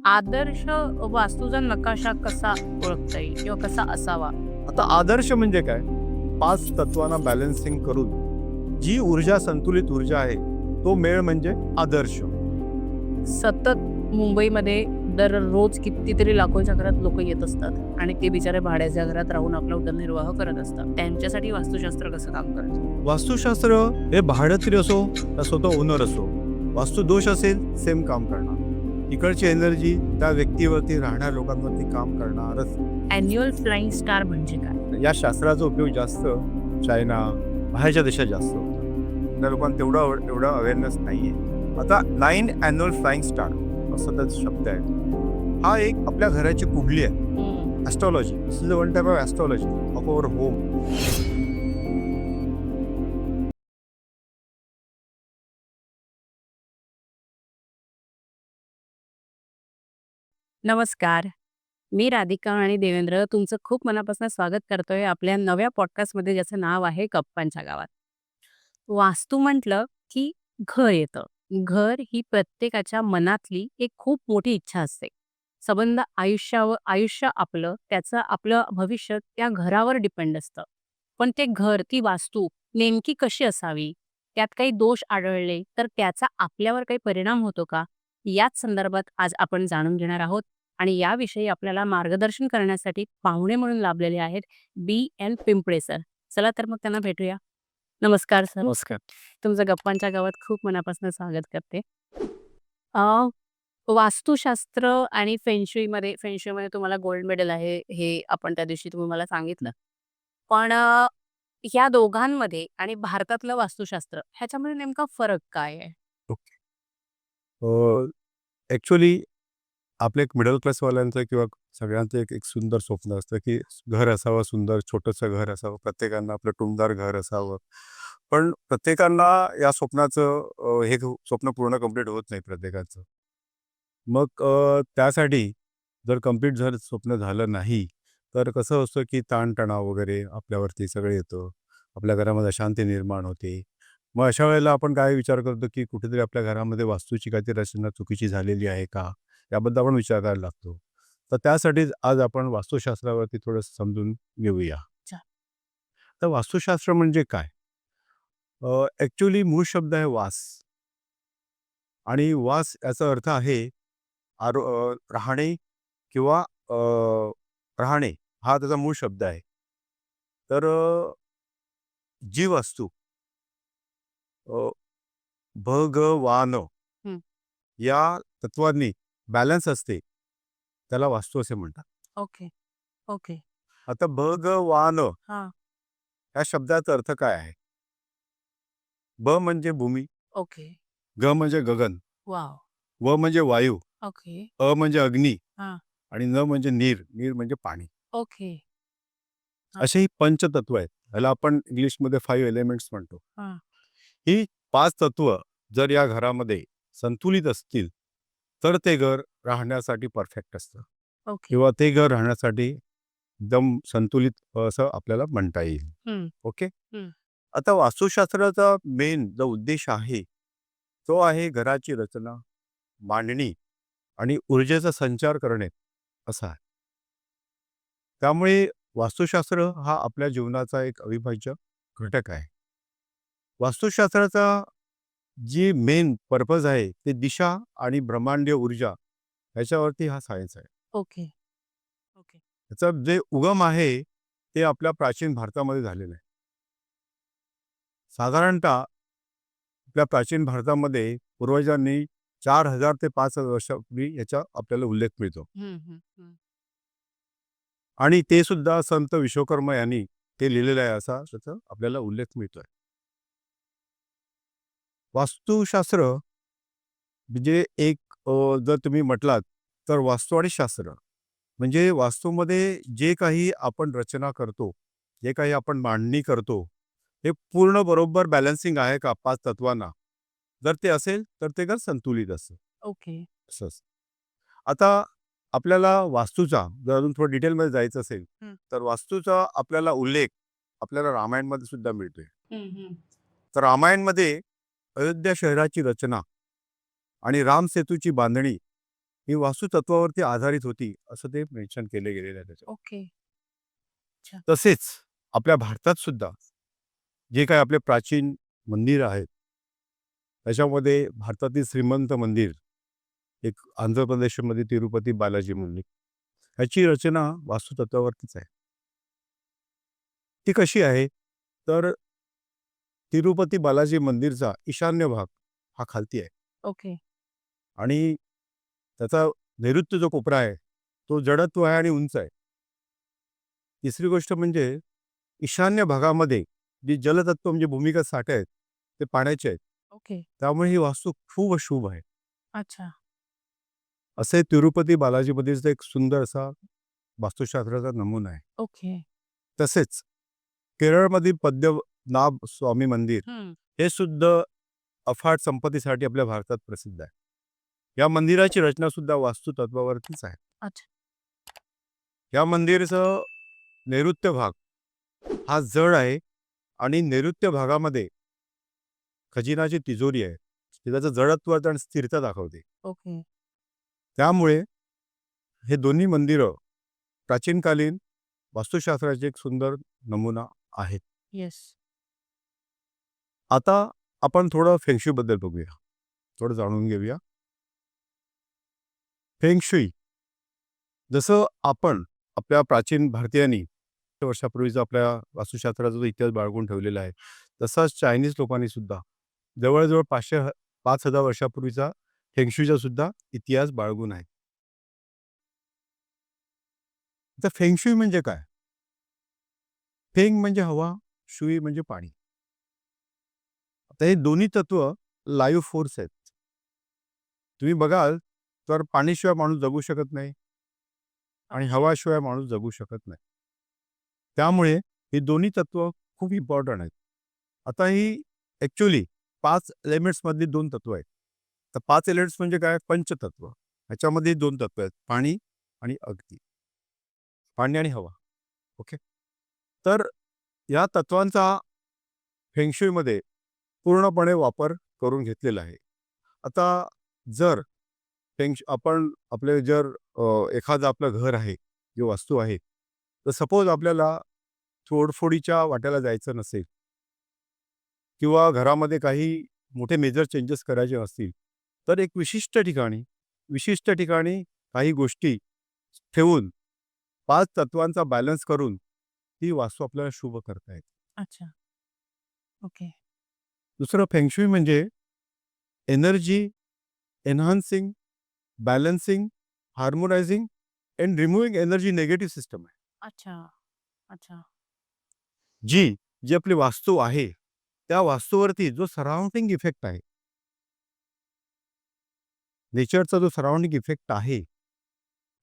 आदर्श वास्तूचा नकाशा कसा ओळखता येईल किंवा कसा असावा? आता आदर्श म्हणजे काय? 5 तत्वांना बॅलन्सिंग करून जी ऊर्जा संतुलित ऊर्जा आहे, तो मेळ म्हणजे आदर्श. सतत मुंबईमध्ये दररोज कितीतरी लाखोंच्या घरात लोक येत असतात आणि ते बिचारे भाड्याच्या घरात राहून आपला उदरनिर्वाह करत असतात. त्यांच्यासाठी वास्तुशास्त्र कसं काम करतं? वास्तुशास्त्र हे भाडंतरी असो का स्वतः ओनर असो, वास्तू दोष असेल सेम काम करणार. इकडची एनर्जी त्या व्यक्तीवरती राहणाऱ्या लोकांवरती काम करणारच. अॅन्युअल फ्लाइंग स्टार म्हणजे काय? या शास्त्राचा उपयोग जास्त चायना, बाहेरच्या देशात जास्त होतो. त्या लोकांना एवढा अवेअरनेस नाहीये. आता 9 ॲन्युअल फ्लाइंग स्टार असा त्याचा शब्द आहे. हा एक आपल्या घराची कुंडली आहे. Astrology, this is one type of astrology of our home. नमस्कार. मी राधिका आणि देवेंद्र तुमचं खूप मनापासून स्वागत करतोय आपल्या नव्या पॉडकास्टमध्ये, ज्याचं नाव आहे गप्पांच्या गावात. वास्तू म्हटलं की घर येतं. घर ही प्रत्येकाच्या मनातली एक खूप मोठी इच्छा असते. संबंध आयुष्य आपलं, त्याचं आपलं भविष्य त्या घरावर डिपेंड असतं. पण ते घर, ती वास्तू नेमकी कशी असावी? त्यात काही दोष आढळले तर त्याचा आपल्यावर काही परिणाम होतो का? याच संदर्भात आज आपण जाणून घेणार आहोत. आणि याविषयी आपल्याला मार्गदर्शन करण्यासाठी पाहुणे म्हणून लाभलेले आहेत बी.एन. पिंपळे सर. चला तर मग त्यांना भेटूया. नमस्कार सर. नमस्कार. तुमचं गप्पांच्या गावात खूप मनापासून स्वागत करते. अ, वास्तुशास्त्र आणि फेंशुईमध्ये तुम्हाला गोल्ड मेडल आहे, हे आपण त्या दिवशी तुम्ही मला सांगितलं. पण ह्या दोघांमध्ये आणि भारतातलं वास्तुशास्त्र ह्याच्यामध्ये नेमका फरक काय आहे? ओके. ॲक्चुअली आपलं एक मिडल क्लासवाल्यांचं किंवा सगळ्यांचं एक एक सुंदर स्वप्न असतं, की घर असावं, सुंदर छोटंसं घर असावं, प्रत्येकांना आपलं टुमदार घर असावं. पण प्रत्येकांना या स्वप्नाचं हे स्वप्न पूर्ण कंप्लीट होत नाही प्रत्येकाचं. मग त्यासाठी जर कंप्लीट स्वप्न झालं नाही, तर कसं असतं, की ताणतणाव वगैरे आपल्यावरती सगळं येतं. आपल्या घरामध्ये अशांती निर्माण होते. मग अशा वेळेला आपण काय विचार करतो, की कुठेतरी आपल्या घरामध्ये वास्तूची काहीतरी रचना चुकीची झालेली आहे का? याबद्दल आपण विचार करायला लागतो. तर त्यासाठीच आज आपण वास्तुशास्त्रावरती थोडंसं समजून घेऊया. अच्छा. तर वास्तुशास्त्र म्हणजे काय? ॲक्चुअली मूळ शब्द आहे वास. आणि वास याचा अर्थ आहे राहणे किंवा राहणे हा त्याचा मूळ शब्द आहे. तर जी वास्तू अ, भगवान हं. या तत्वांनी बॅलन्स असते, त्याला वास्तू असे म्हणतात. Okay, okay. आता भगवान हां. या शब्दाचा अर्थ काय आहे? ब म्हणजे भूमी, ओके. ग म्हणजे गगन, वॉव! व म्हणजे वायू, ओके. अ म्हणजे अग्नी हां. आणि न म्हणजे नीर, नीर म्हणजे पाणी. ओके. हां, असे ही पंचतत्व आहेत. ह्याला आपण इंग्लिशमध्ये 5 एलिमेंट्स म्हणतो. हां. ही 5 तत्व जर या घरामध्ये संतुलित असतील, तर ते घर राहण्यासाठी परफेक्ट असतं ओके. किंवा ते घर राहण्यासाठी एकदम संतुलित असं आपल्याला म्हणता येईल. हं, ओके. हं. आता वास्तुशास्त्राचा मेन जो उद्देश आहे, तो आहे घराची रचना, मांडणी आणि ऊर्जेचा संचार करणे असा आहे. त्यामुळे वास्तुशास्त्र हा आपल्या जीवनाचा एक अविभाज्य घटक आहे. वास्तुशास्त्राचा जी मेन पर्पज आहे, ते दिशा आणि ब्रह्मांडीय ऊर्जा ह्याच्यावरती हा सायन्स आहे. Okay, okay. त्याचा जे उगम आहे, ते आपल्या प्राचीन भारतामध्ये झालेलं आहे. साधारणतः आपल्या प्राचीन भारतामध्ये पूर्वजांनी 4000 ते 5000 वर्षापूर्वी याचा आपल्याला उल्लेख मिळतो. हं, हं, हं. आणि ते सुद्धा संत विश्वकर्मा यांनी ते लिहिलेलं आहे, असा त्याचा आपल्याला उल्लेख मिळतोय. वास्तुशास्त्र म्हणजे एक जर तुम्ही म्हटलात, तर वास्तू आणि शास्त्र म्हणजे वास्तूमध्ये जे काही आपण रचना करतो, जे काही आपण मांडणी करतो, हे पूर्ण बरोबर बॅलन्सिंग आहे का 5 तत्वांना? जर ते असेल, तर ते घर संतुलित असतं. ओके. असं असतं. आता आपल्याला वास्तूचा जर अजून थोडं डिटेलमध्ये जायचं असेल, हं. तर वास्तूचा आपल्याला उल्लेख आपल्याला रामायणमध्ये सुद्धा मिळतोय. हं, हं. तर रामायणमध्ये अयोध्या शहराची रचना आणि राम सेतूची बांधणी ही वास्तुतत्वावरती आधारित होती असं ते मेन्शन केले गेलेलं आहे त्याच्यात. ओके. अच्छा. तसेच आपल्या भारतात सुद्धा जे काही आपले प्राचीन मंदिर आहेत, त्याच्यामध्ये भारतातील श्रीमंत मंदिर, एक आंध्र प्रदेशमध्ये तिरुपती बालाजी मंदिर, ह्याची रचना वास्तुतत्वावरतीच आहे. ती कशी आहे? तर तिरुपती बालाजी मंदिरचा ईशान्य भाग हा खालती आहे ओके. आणि त्याचा नैऋत्य जो कोपरा आहे, तो जडत्व आहे आणि उंच आहे. तिसरी गोष्ट म्हणजे ईशान्य भागामध्ये जी जलतत्व म्हणजे भूमिगत साठे आहेत, ते पाण्याचे आहेत. ओके. त्यामुळे ही वास्तू खूप शुभ आहे. अच्छा. असे तिरुपती बालाजी मंदिरचा एक सुंदर असा वास्तुशास्त्राचा नमुना आहे. ओके. तसेच केरळमधील पद्मनाभ स्वामी मंदिर हं. हे सुद्धा अफाट संपत्तीसाठी आपल्या भारतात प्रसिद्ध आहे. या मंदिराची रचना सुद्धा वास्तुतत्वावरतीच आहे. अच्छा. या मंदिराचं नैऋत्य भाग हा जड आहे आणि नैऋत्य भागामध्ये खजिनाची तिजोरी आहे. ती त्याचं जडत्व आणि स्थिरता दाखवते. ओके. त्यामुळे हे दोन्ही मंदिरं प्राचीनकालीन वास्तुशास्त्राचे एक सुंदर नमुना आहेत. येस. आता आपण थोडं फेंगशुईबद्दल बघूया. थोडं जाणून घेऊया. फेंगशुई जसं आपण आपल्या प्राचीन भारतीयांनी वर्षापूर्वीचा आपल्या वास्तुशास्त्राचा जो इतिहास बाळगून ठेवलेला आहे, तसाच चायनीज लोकांनी सुद्धा जवळ-जवळ 5,000 वर्षापूर्वीचा फेंगशुईचा सुद्धा इतिहास बाळगून आहे. तर फेंगशुई म्हणजे काय? फेंग म्हणजे हवा, शुई म्हणजे पाणी. आता हे दोन्ही तत्व लाईव्ह फोर्स आहेत. तुम्ही बघाल तर पाणीशिवाय माणूस जगू शकत नाही आणि हवाशिवाय माणूस जगू शकत नाही. त्यामुळे ही दोन्ही तत्व खूप इम्पॉर्टंट आहेत. आता ही ॲक्चुअली 5 एलिमेंट्समधली 2 तत्व आहेत. तर 5 एलिमेंट्स म्हणजे काय? पंचतत्व. ह्याच्यामध्ये 2 तत्व आहेत, पाणी आणि अग्नी. पाणी आणि हवा. ओके. तर या तत्वांचा फेंगशुईमध्ये पूर्णपणे वापर करून घेतलेला आहे. आता जर आपण आपले जर एखादं आपलं घर आहे, जी वास्तू आहे, तर सपोज आपल्याला तोडफोडीच्या वाट्याला जायचं नसेल किंवा घरामध्ये काही मोठे मेजर चेंजेस करायचे असतील, तर एक विशिष्ट ठिकाणी काही गोष्टी ठेवून 5 तत्वांचा बॅलन्स करून ती वास्तू आपल्याला शुभ करता येते. अच्छा. ओके. दुसरं फेंगशुई म्हणजे energy enhancing, balancing, harmonising and removing energy negative system आहे. अच्छा. अच्छा. जी आपली वास्तू आहे, त्या वास्तूवरती जो सराउंडिंग इफेक्ट आहे, नेचरचा जो सराउंडिंग इफेक्ट आहे,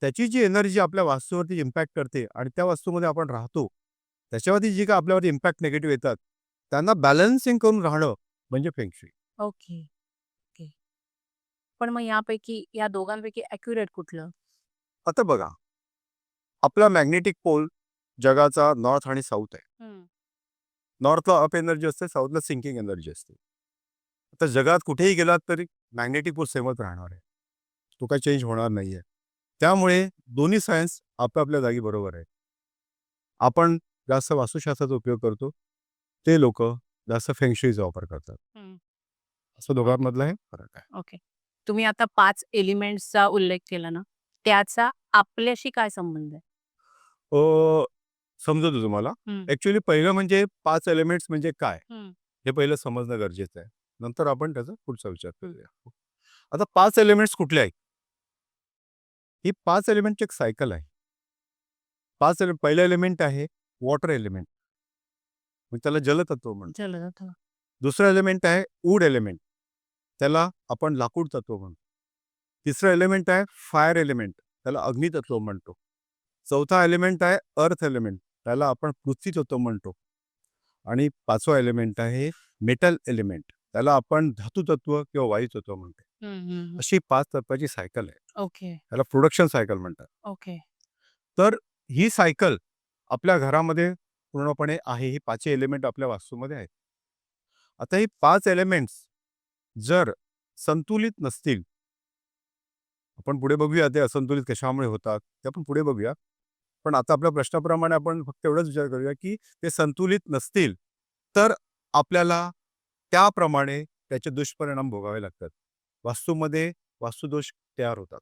त्याची जी एनर्जी आपल्या वास्तूवरती इम्पॅक्ट करते आणि त्या वास्तूमध्ये आपण राहतो, त्याच्यावरती जी काही आपल्यावरती इम्पॅक्ट निगेटिव्ह येतात, त्यांना बॅलन्सिंग करून राहणं म्हणजे फेंगशुई. ओके. ओके. पण मग यापैकी या दोघांपैकी ॲक्युरेट कुठलं? आता बघा, आपला मॅग्नेटिक पोल जगाचा नॉर्थ आणि साऊथ आहे. हं. नॉर्थला अप एनर्जी असते, साऊथला सिंकिंग एनर्जी असते. आता जगात कुठेही गेलात तरी मॅग्नेटिक पोल सेमच राहणार आहे. तो काही चेंज होणार नाहीये. त्यामुळे दोन्ही सायन्स आपापल्या जागी बरोबर आहे. आपण जास्त वास्तुशास्त्राचा उपयोग करतो. ते लोकं जास्त फेंगशुईचा वापर करतात. हं. असं दोघांमधला हे फरक आहे. ओके. तुम्ही आता 5 एलिमेंट्सचा उल्लेख केला ना, त्याचा आपल्याशी काय संबंध आहे? अ, समजतो तुम्हाला. हं. ॲक्चुअली पहिलं म्हणजे 5 एलिमेंट्स म्हणजे काय? हं. हे पहिलं समजणं गरजेचं आहे. नंतर आपण त्याचा पुढचा विचार करूया. आता 5 एलिमेंट्स कुठले आहेत? ही 5 एलिमेंटची एक सायकल आहे. 5 पहिलं एलिमेंट आहे वॉटर एलिमेंट. मग त्याला जलतत्व म्हणतो. जलतत्व. दुसरं एलिमेंट आहे वूड एलिमेंट. त्याला आपण लाकूड तत्व म्हणतो. तिसरं एलिमेंट आहे फायर एलिमेंट. त्याला अग्नितत्व म्हणतो. चौथा एलिमेंट आहे अर्थ एलिमेंट. त्याला आपण पृथ्वी तत्व म्हणतो. आणि 5वा एलिमेंट आहे मेटल एलिमेंट. त्याला आपण धातू तत्व किंवा वायू तत्व म्हणतो. हं, हं, हं. अशी 5 तत्वाची सायकल आहे. ओके. त्याला प्रोडक्शन सायकल म्हणतात. ओके. तर ही सायकल आपल्या घरामध्ये पूर्णपणे आहे. ही 5 एलिमेंट आपल्या वास्तूमध्ये आहेत. आता ही 5 एलिमेंट्स जर संतुलित नसतील आपण पुढे बघूया ते असंतुलित कशामुळे होतात, ते आपण पुढे बघूया. पण आता आपल्या प्रश्नाप्रमाणे आपण फक्त एवढाच विचार करूया, की ते संतुलित नसतील, तर आपल्याला त्याप्रमाणे त्याचे दुष्परिणाम भोगावे लागतात. वास्तूमध्ये वास्तुदोष तयार होतात.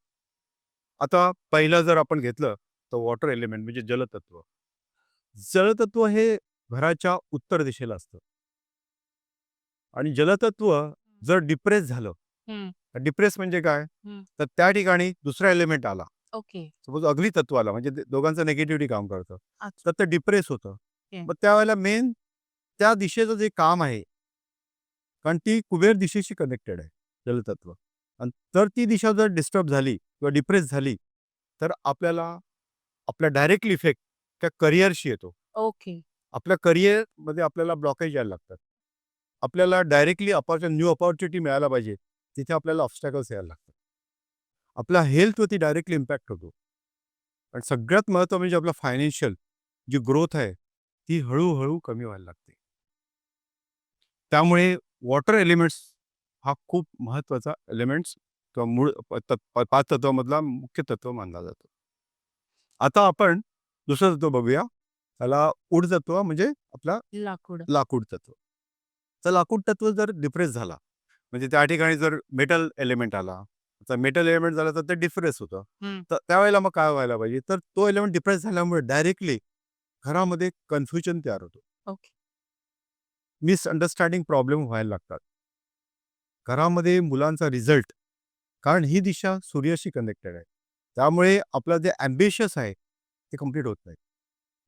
आता पहिलं जर आपण घेतलं, तर वॉटर एलिमेंट म्हणजे जलतत्व. जलतत्व हे घराच्या उत्तर दिशेला असतं आणि जलतत्व जर डिप्रेस झालं, हं, डिप्रेस म्हणजे काय? हं. तर त्या ठिकाणी दुसरा एलिमेंट आला. ओके. सपोज अग्नितत्व आला म्हणजे ते दोघांचं निगेटिव्हिटी काम करतं. अच्छा. तर ते डिप्रेस होतं. ओके. मग त्यावेळेला मेन त्या दिशेचं जे काम आहे, कारण ती कुबेर दिशेशी कनेक्टेड आहे जलतत्व. आणि तर ती दिशा जर डिस्टर्ब झाली किंवा डिप्रेस झाली, तर आपल्याला आपला डायरेक्टली इफेक्ट त्या करिअरशी येतो. ओके. आपल्या करिअरमध्ये आपल्याला ब्लॉकेज यायला लागतात. आपल्याला डायरेक्टली न्यू अपॉर्च्युनिटी मिळायला पाहिजे, तिथे आपल्याला ऑब्स्टॅकल्स यायला लागतात. आपल्या हेल्थवरती डायरेक्टली इम्पॅक्ट होतो. आणि सगळ्यात महत्त्वाचं म्हणजे आपला फायनान्शियल जी ग्रोथ आहे, ती हळू कमी व्हायला लागते. त्यामुळे वॉटर एलिमेंट्स हा खूप महत्त्वाचा एलिमेंट्स किंवा मूळ 5 तत्वामधला मुख्य तत्व मानला जातो. आता आपण दुसरं तत्व बघूया. त्याला उड तत्व म्हणजे आपला लाकूड. लाकूड तत्व. तर लाकूड तत्व जर डिप्रेस झाला, म्हणजे त्या ठिकाणी जर मेटल एलिमेंट आला, तर मेटल एलिमेंट झाला तर ते डिप्रेस होतं. हं. तर त्यावेळेला मग काय व्हायला पाहिजे? तर तो एलिमेंट डिप्रेस झाल्यामुळे डायरेक्टली घरामध्ये कन्फ्युजन तयार होतो. ओके. मिसअंडरस्टँडिंग प्रॉब्लेम व्हायला लागतात. घरामध्ये मुलांचा रिझल्ट, कारण ही दिशा सूर्याशी कनेक्टेड आहे. त्यामुळे आपलं जे ॲम्बिशियस आहे, ते कंप्लीट होत नाही.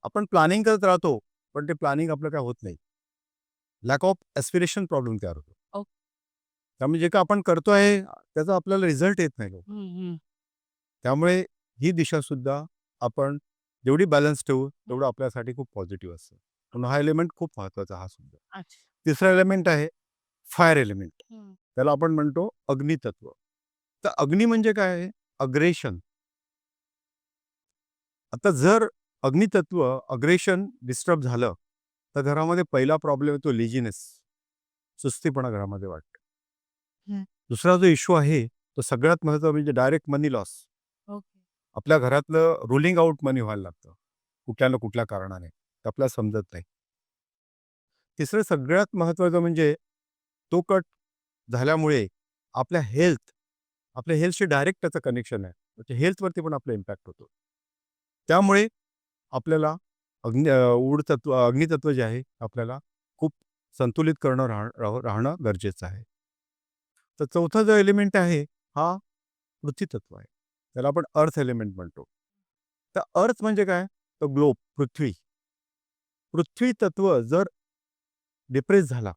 आपण प्लॅनिंग करत राहतो, पण ते प्लॅनिंग आपलं काय होत नाही. लॅक ऑफ ॲस्पिरेशन प्रॉब्लेम तयार होतो. ओके. त्यामुळे जे काही आपण करतोय, त्याचा आपल्याला रिझल्ट येत नाही लवकर. हं, हं. त्यामुळे ही दिशासुद्धा आपण जेवढी बॅलन्स ठेवू, तेवढं आपल्यासाठी खूप पॉझिटिव्ह असतं. म्हणून हा एलिमेंट खूप महत्त्वाचा हा सुद्धा. अच्छा. तिसरा एलिमेंट आहे फायर एलिमेंट. हं. त्याला आपण म्हणतो अग्नितत्व. तर अग्नी म्हणजे काय आहे? अग्रेशन. आता जर अग्नितत्व, अग्रेशन डिस्टर्ब झालं, तर घरामध्ये पहिला प्रॉब्लेम येतो लेझीनेस. सुस्तीपणा घरामध्ये वाटतो. हं. दुसरा जो इश्यू आहे, तो सगळ्यात महत्त्वाचा म्हणजे डायरेक्ट मनी लॉस. ओके. आपल्या घरातलं रोलिंग आउट मनी व्हायला लागतं. कुठल्या ना कुठल्या कारणाने. ते आपल्याला समजत नाही. तिसरं सगळ्यात महत्त्वाचं म्हणजे तो कट झाल्यामुळे आपल्या आपल्या हेल्थशी डायरेक्ट त्याचं कनेक्शन आहे. म्हणजे हेल्थवरती पण आपला इम्पॅक्ट होतो. त्यामुळे आपल्याला अग्नितत्व जे आहे, आपल्याला खूप संतुलित करणं राहणं गरजेचं आहे. तर चौथा जो एलिमेंट आहे, हा पृथ्वीतत्व आहे. त्याला आपण अर्थ एलिमेंट म्हणतो. तर अर्थ म्हणजे काय? तर ग्लोब, पृथ्वी. पृथ्वी तत्व जर डिप्रेस झाला,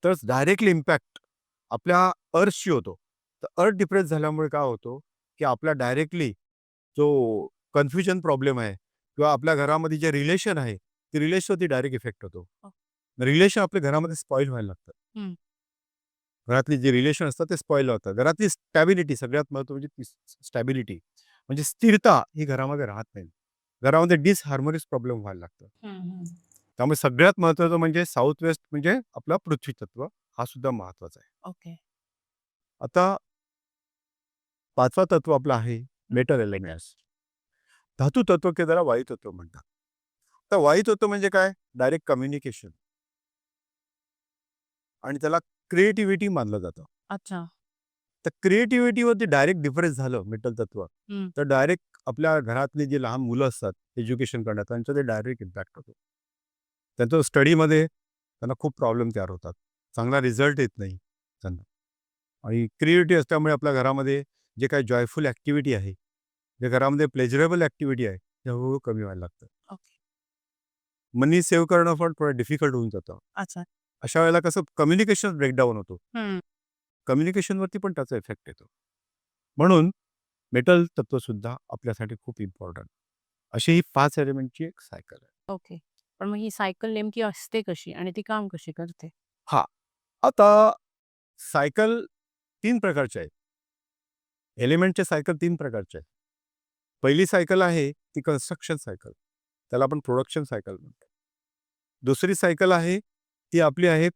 तर डायरेक्टली इम्पॅक्ट आपल्या अर्थशी होतो. तर अर्थ डिप्रेस झाल्यामुळे काय होतं, की आपला डायरेक्टली जो कन्फ्युजन प्रॉब्लेम आहे किंवा आपल्या घरामध्ये जे रिलेशन आहे, ते रिलेशनवरती डायरेक्ट इफेक्ट होतो. ओके. रिलेशन आपल्या घरामध्ये स्पॉईल व्हायला लागतात. हं. घरातली जे रिलेशन असतात ते स्पॉईल होतात. घरातली स्टॅबिलिटी सगळ्यात महत्त्वाची म्हणजे ती स्टॅबिलिटी म्हणजे स्थिरता ही घरामध्ये राहत नाही. घरामध्ये डिसहार्मोनियस प्रॉब्लेम व्हायला लागतात. हं, हं. त्यामुळे सगळ्यात महत्त्वाचं म्हणजे साउथ वेस्ट म्हणजे आपला पृथ्वी तत्व हा सुद्धा महत्त्वाचा आहे. ओके. आता 5वा तत्व आपलं आहे मेटल एलिमेंट्स. धातू तत्व किंवा त्याला वायू तत्व म्हणतात. तर वायू तत्व म्हणजे काय? डायरेक्ट कम्युनिकेशन आणि त्याला क्रिएटिव्हिटी मानलं जातं. अच्छा. तर क्रिएटिव्हिटीवरती डायरेक्ट डिफरेन्स झालं मेटल तत्व, हं. तर डायरेक्ट आपल्या घरातली जी लहान मुलं असतात, एज्युकेशन करण्यात त्यांचं ते डायरेक्ट इम्पॅक्ट होतो. त्यांचं स्टडीमध्ये त्यांना खूप प्रॉब्लेम तयार होतात. चांगला रिझल्ट येत नाही त्यांना. आणि क्रिएटिव्हिटी असल्यामुळे आपल्या घरामध्ये जे काही जॉयफुल ॲक्टिव्हिटी आहे, जे घरामध्ये प्लेजरेबल ॲक्टिव्हिटी आहे, ते हळू कमी व्हायला लागतं. ओके. मनी सेव्ह करणं पण थोडं डिफिकल्ट होऊन जातं. अच्छा. अशा वेळेला कसं कम्युनिकेशन ब्रेकडाऊन होतो. हं. कम्युनिकेशनवरती पण त्याचा इफेक्ट येतो. म्हणून मेटल तत्वसुद्धा आपल्यासाठी खूप इम्पॉर्टंट. अशी ही 5 एलिमेंटची एक सायकल आहे. ओके. पण मग ही सायकल नेमकी असते कशी आणि ती काम कशी करते? हां, आता सायकल 3 प्रकारच्या आहेत. एलिमेंटच्या सायकल 3 प्रकारच्या आहेत. पहिली सायकल आहे ती कन्स्ट्रक्शन सायकल. त्याला आपण प्रोडक्शन सायकल म्हणतो. दुसरी सायकल आहे ती आपली आहे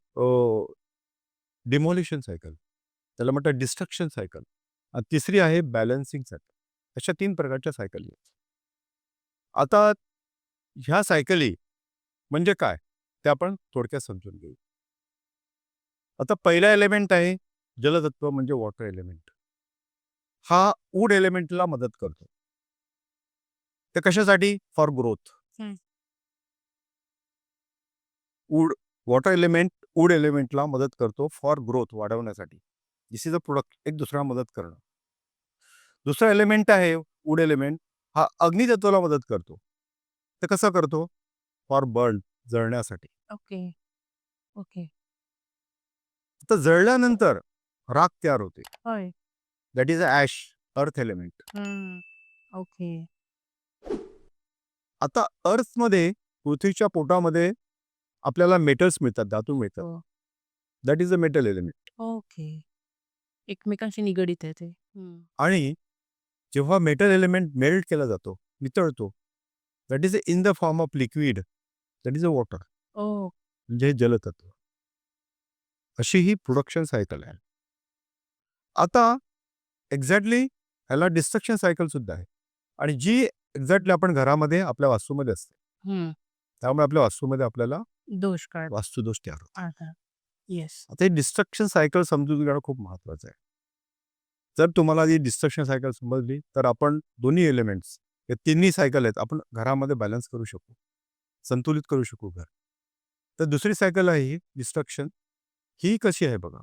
डिमोलिशन सायकल. त्याला म्हणतात डिस्ट्रक्शन सायकल. आणि तिसरी आहे बॅलन्सिंग सायकल. अशा 3 प्रकारच्या सायकली आहेत. आता ह्या सायकली म्हणजे काय? ते आपण थोडक्यात समजून घेऊ. आता पहिला एलिमेंट आहे जलतत्व म्हणजे वॉटर एलिमेंट. हा वूड एलिमेंटला मदत करतो. ते कशासाठी? For growth. हं. वूड वॉटर एलिमेंट वूड एलिमेंटला मदत करतो फॉर ग्रोथ वाढवण्यासाठी. दिस इज अ प्रोडक्ट. एक दुसऱ्याला मदत करणं. दुसरा एलिमेंट आहे वूड एलिमेंट, हा अग्नितत्वाला मदत करतो. ते कसं करतो? फॉर बर्न, जळण्यासाठी. Okay, okay. तर जळल्यानंतर राख तयार होते. होय. That is a ash, earth element. हं. ओके. आता अर्थमध्ये, पृथ्वीच्या पोटामध्ये आपल्याला मेटल्स मिळतात, धातू मिळतात. हो. That is a metal element. Okay. एकमेकांशी निगडीत आहे ते. आणि जेव्हा मेटल एलिमेंट मेल्ट केला जातो, वितळतो, that is in the form of liquid, that is a water. Oh! म्हणजे हे जलतत्व. अशी ही प्रोडक्शन सायकल आहे. आता एक्झॅक्टली ह्याला डिस्ट्रक्शन सायकल सुद्धा आहे. आणि जी एक्झॅक्टली आपण घरामध्ये आपल्या वास्तूमध्ये असते. हं. त्यामुळे आपल्या वास्तूमध्ये आपल्याला दोष काढ. वास्तुदोष तयार होतात. आता. येस. आता ही डिस्ट्रक्शन सायकल समजून घेणं खूप महत्त्वाचं आहे. जर तुम्हाला ही डिस्ट्रक्शन सायकल समजली, तर आपण दोन्ही एलिमेंट्स, हे तिन्ही सायकल आहेत, आपण घरामध्ये बॅलन्स करू शकू, संतुलित करू शकू घर. तर दुसरी सायकल आहे ही डिस्ट्रक्शन. ही कशी आहे बघा.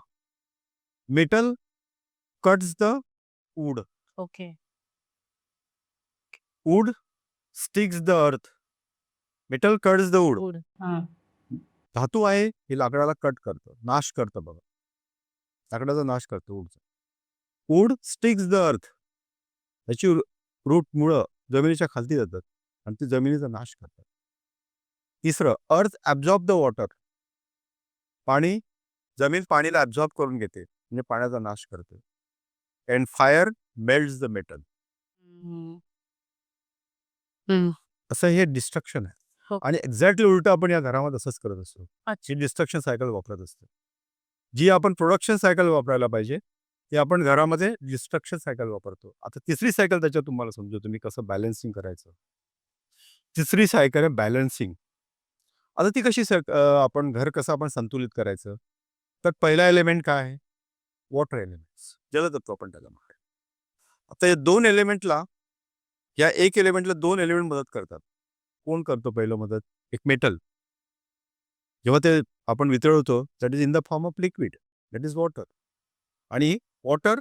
Metal cuts the wood. Okay. Wood sticks the earth. Metal cuts the wood. Good. हां. धातू आहे, हे लाकडाला कट करतं, नाश करतं बघा. लाकडाचा नाश करतं वूडचा. वूड स्टिक्स द अर्थ. त्याची रूट, मुळं जमिनीच्या खालती जातात आणि ती जमिनीचा नाश करतात. तिसरं, अर्थ ॲब्झॉर्ब द वॉटर. पाणी, जमीन पाणीला ॲब्झॉर्ब करून घेते, म्हणजे पाण्याचा नाश करते. And fire melts the metal. हं. हं. असं हे डिस्ट्रक्शन आहे. हो. आणि एक्झॅक्टली उलटं आपण या घरामध्ये असंच करत असतो. अच्छा. ही डिस्ट्रक्शन सायकल वापरत असतो. जी आपण प्रोडक्शन सायकल वापरायला पाहिजे, ती आपण घरामध्ये डिस्ट्रक्शन सायकल वापरतो. आता तिसरी सायकल त्याच्यात तुम्हाला समजवतो मी कसं बॅलन्सिंग करायचं. तिसरी सायकल आहे बॅलन्सिंग. आता ती कशी आपण घर कसं आपण संतुलित करायचं? तर पहिला एलिमेंट काय आहे? Water elements. जलतत्व आपण त्याला म्हणतो. आता या 2 एलिमेंटला, या एक एलिमेंटला 2 एलिमेंट मदत करतात. कोण करतो पहिलं मदत? एक मेटल. जेव्हा ते आपण वितळवतो, that is in the form of liquid, that is water. आणि वॉटर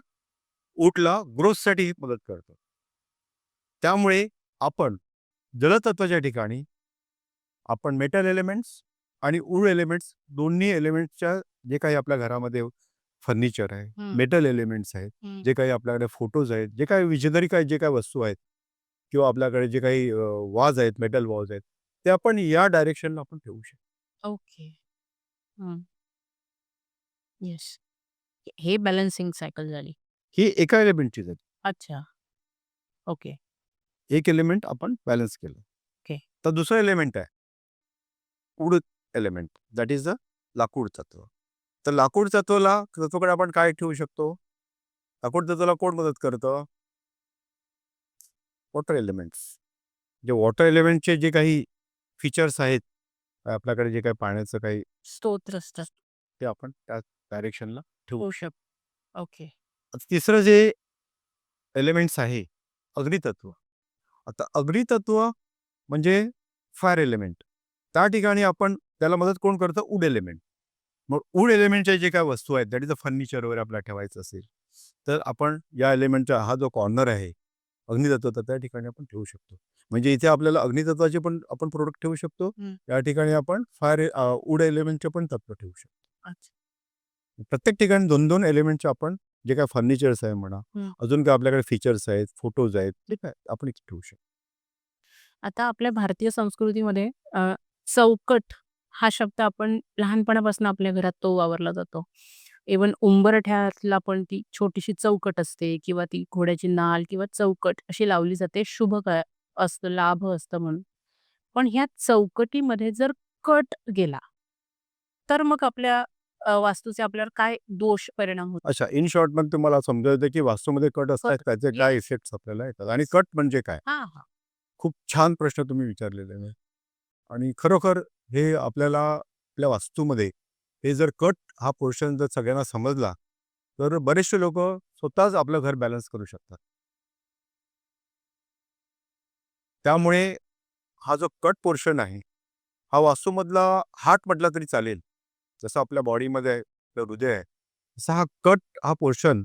वूडला ग्रोथसाठी मदत करतं. त्यामुळे आपण जलतत्वाच्या ठिकाणी आपण मेटल एलिमेंट्स आणि वूड एलिमेंट्स, दोन्ही एलिमेंट्सच्या जे काही आपल्या घरामध्ये फर्निचर आहे, हं. मेटल एलिमेंट्स आहेत, हं. जे काही आपल्याकडे फोटोज आहेत, जे काही विजनरी काही जे काही वस्तू आहेत किंवा आपल्याकडे जे काही वाज आहेत, मेटल वॉज आहेत, ते आपण या डायरेक्शनला आपण ठेवू शकतो. ओके. हं. येस. हे बॅलन्सिंग सायकल झाली. ही एका एलिमेंटची झाली. अच्छा. ओके. एक एलिमेंट आपण बॅलन्स केलं. ओके. तर दुसरं एलिमेंट आहे wood element, that is the लाकूड तत्व. तर लाकूड तत्वाकडे आपण काय ठेवू शकतो? लाकूड तत्वाला कोण मदत करतं? Water elements. जे वॉटर एलिमेंटचे जे काही फीचर्स आहेत, आपल्याकडे जे काही पाण्याचं काही, स्तोत्र असतात. ते आपण त्या डायरेक्शनला ठेवू. पोषक. ओके. आता तिसरं जे एलिमेंट्स आहे, अग्नितत्व. आता अग्नितत्व म्हणजे फायर एलिमेंट. त्या ठिकाणी आपण त्याला मदत कोण करतं? Wood element. मग वूड एलिमेंटच्या जे काही वस्तू आहेत, दॅट इज अ फर्निचर वगैरे आपल्याला ठेवायचं असेल, तर आपण या एलिमेंटचा हा जो कॉर्नर आहे, अग्नितत्वाचा, त्या ठिकाणी आपण ठेवू शकतो. म्हणजे इथे आपल्याला अग्नितत्वाचे पण आपण प्रोडक्ट ठेवू शकतो. हं. या ठिकाणी आपण फायर वूड एलिमेंटचे पण तत्व ठेवू शकतो. अच्छा. प्रत्येक ठिकाणी 2-2 एलिमेंटचे आपण जे काही फर्निचर्स आहे म्हणा, हं. अजून काय आपल्याकडे फीचर्स आहेत, फोटोज आहेत, ते काय आपण इथे ठेवू शकतो. आता आपल्या भारतीय संस्कृतीमध्ये चौकट हा शब्द आपण लहानपणापासून आपल्या घरात तो वापरला जातो. इव्हन उंबरठ्याला पण ती छोटीशी चौकट असते किंवा ती घोड्याची नाल किंवा चौकट अशी लावली जाते. शुभ असतं, लाभ असतं म्हणून. पण ह्या चौकटीमध्ये जर कट गेला, तर मग आपल्या वास्तूचे आपल्यावर काय दोष परिणाम होतात? अच्छा, इन शॉर्ट मध्ये तुम्हाला समजायचं की वास्तूमध्ये कट असतात, त्याचे काय येस. इफेक्ट्स आपल्याला येतात आणि कट म्हणजे काय? हां, हां. खूप छान प्रश्न तुम्ही विचारलेले आहे आणि खरोखर हे आपल्याला आपल्या वास्तूमध्ये हे जर कट हा पोर्शन जर सगळ्यांना समजला, तर बरेचसे लोकं स्वतःच आपलं घर बॅलन्स करू शकतात. त्यामुळे हा जो कट पोर्शन आहे, हा वास्तूमधला हार्ट म्हटला तरी चालेल. जसं आपल्या बॉडीमध्ये आपलं हृदय आहे, तसा हा कट हा पोर्शन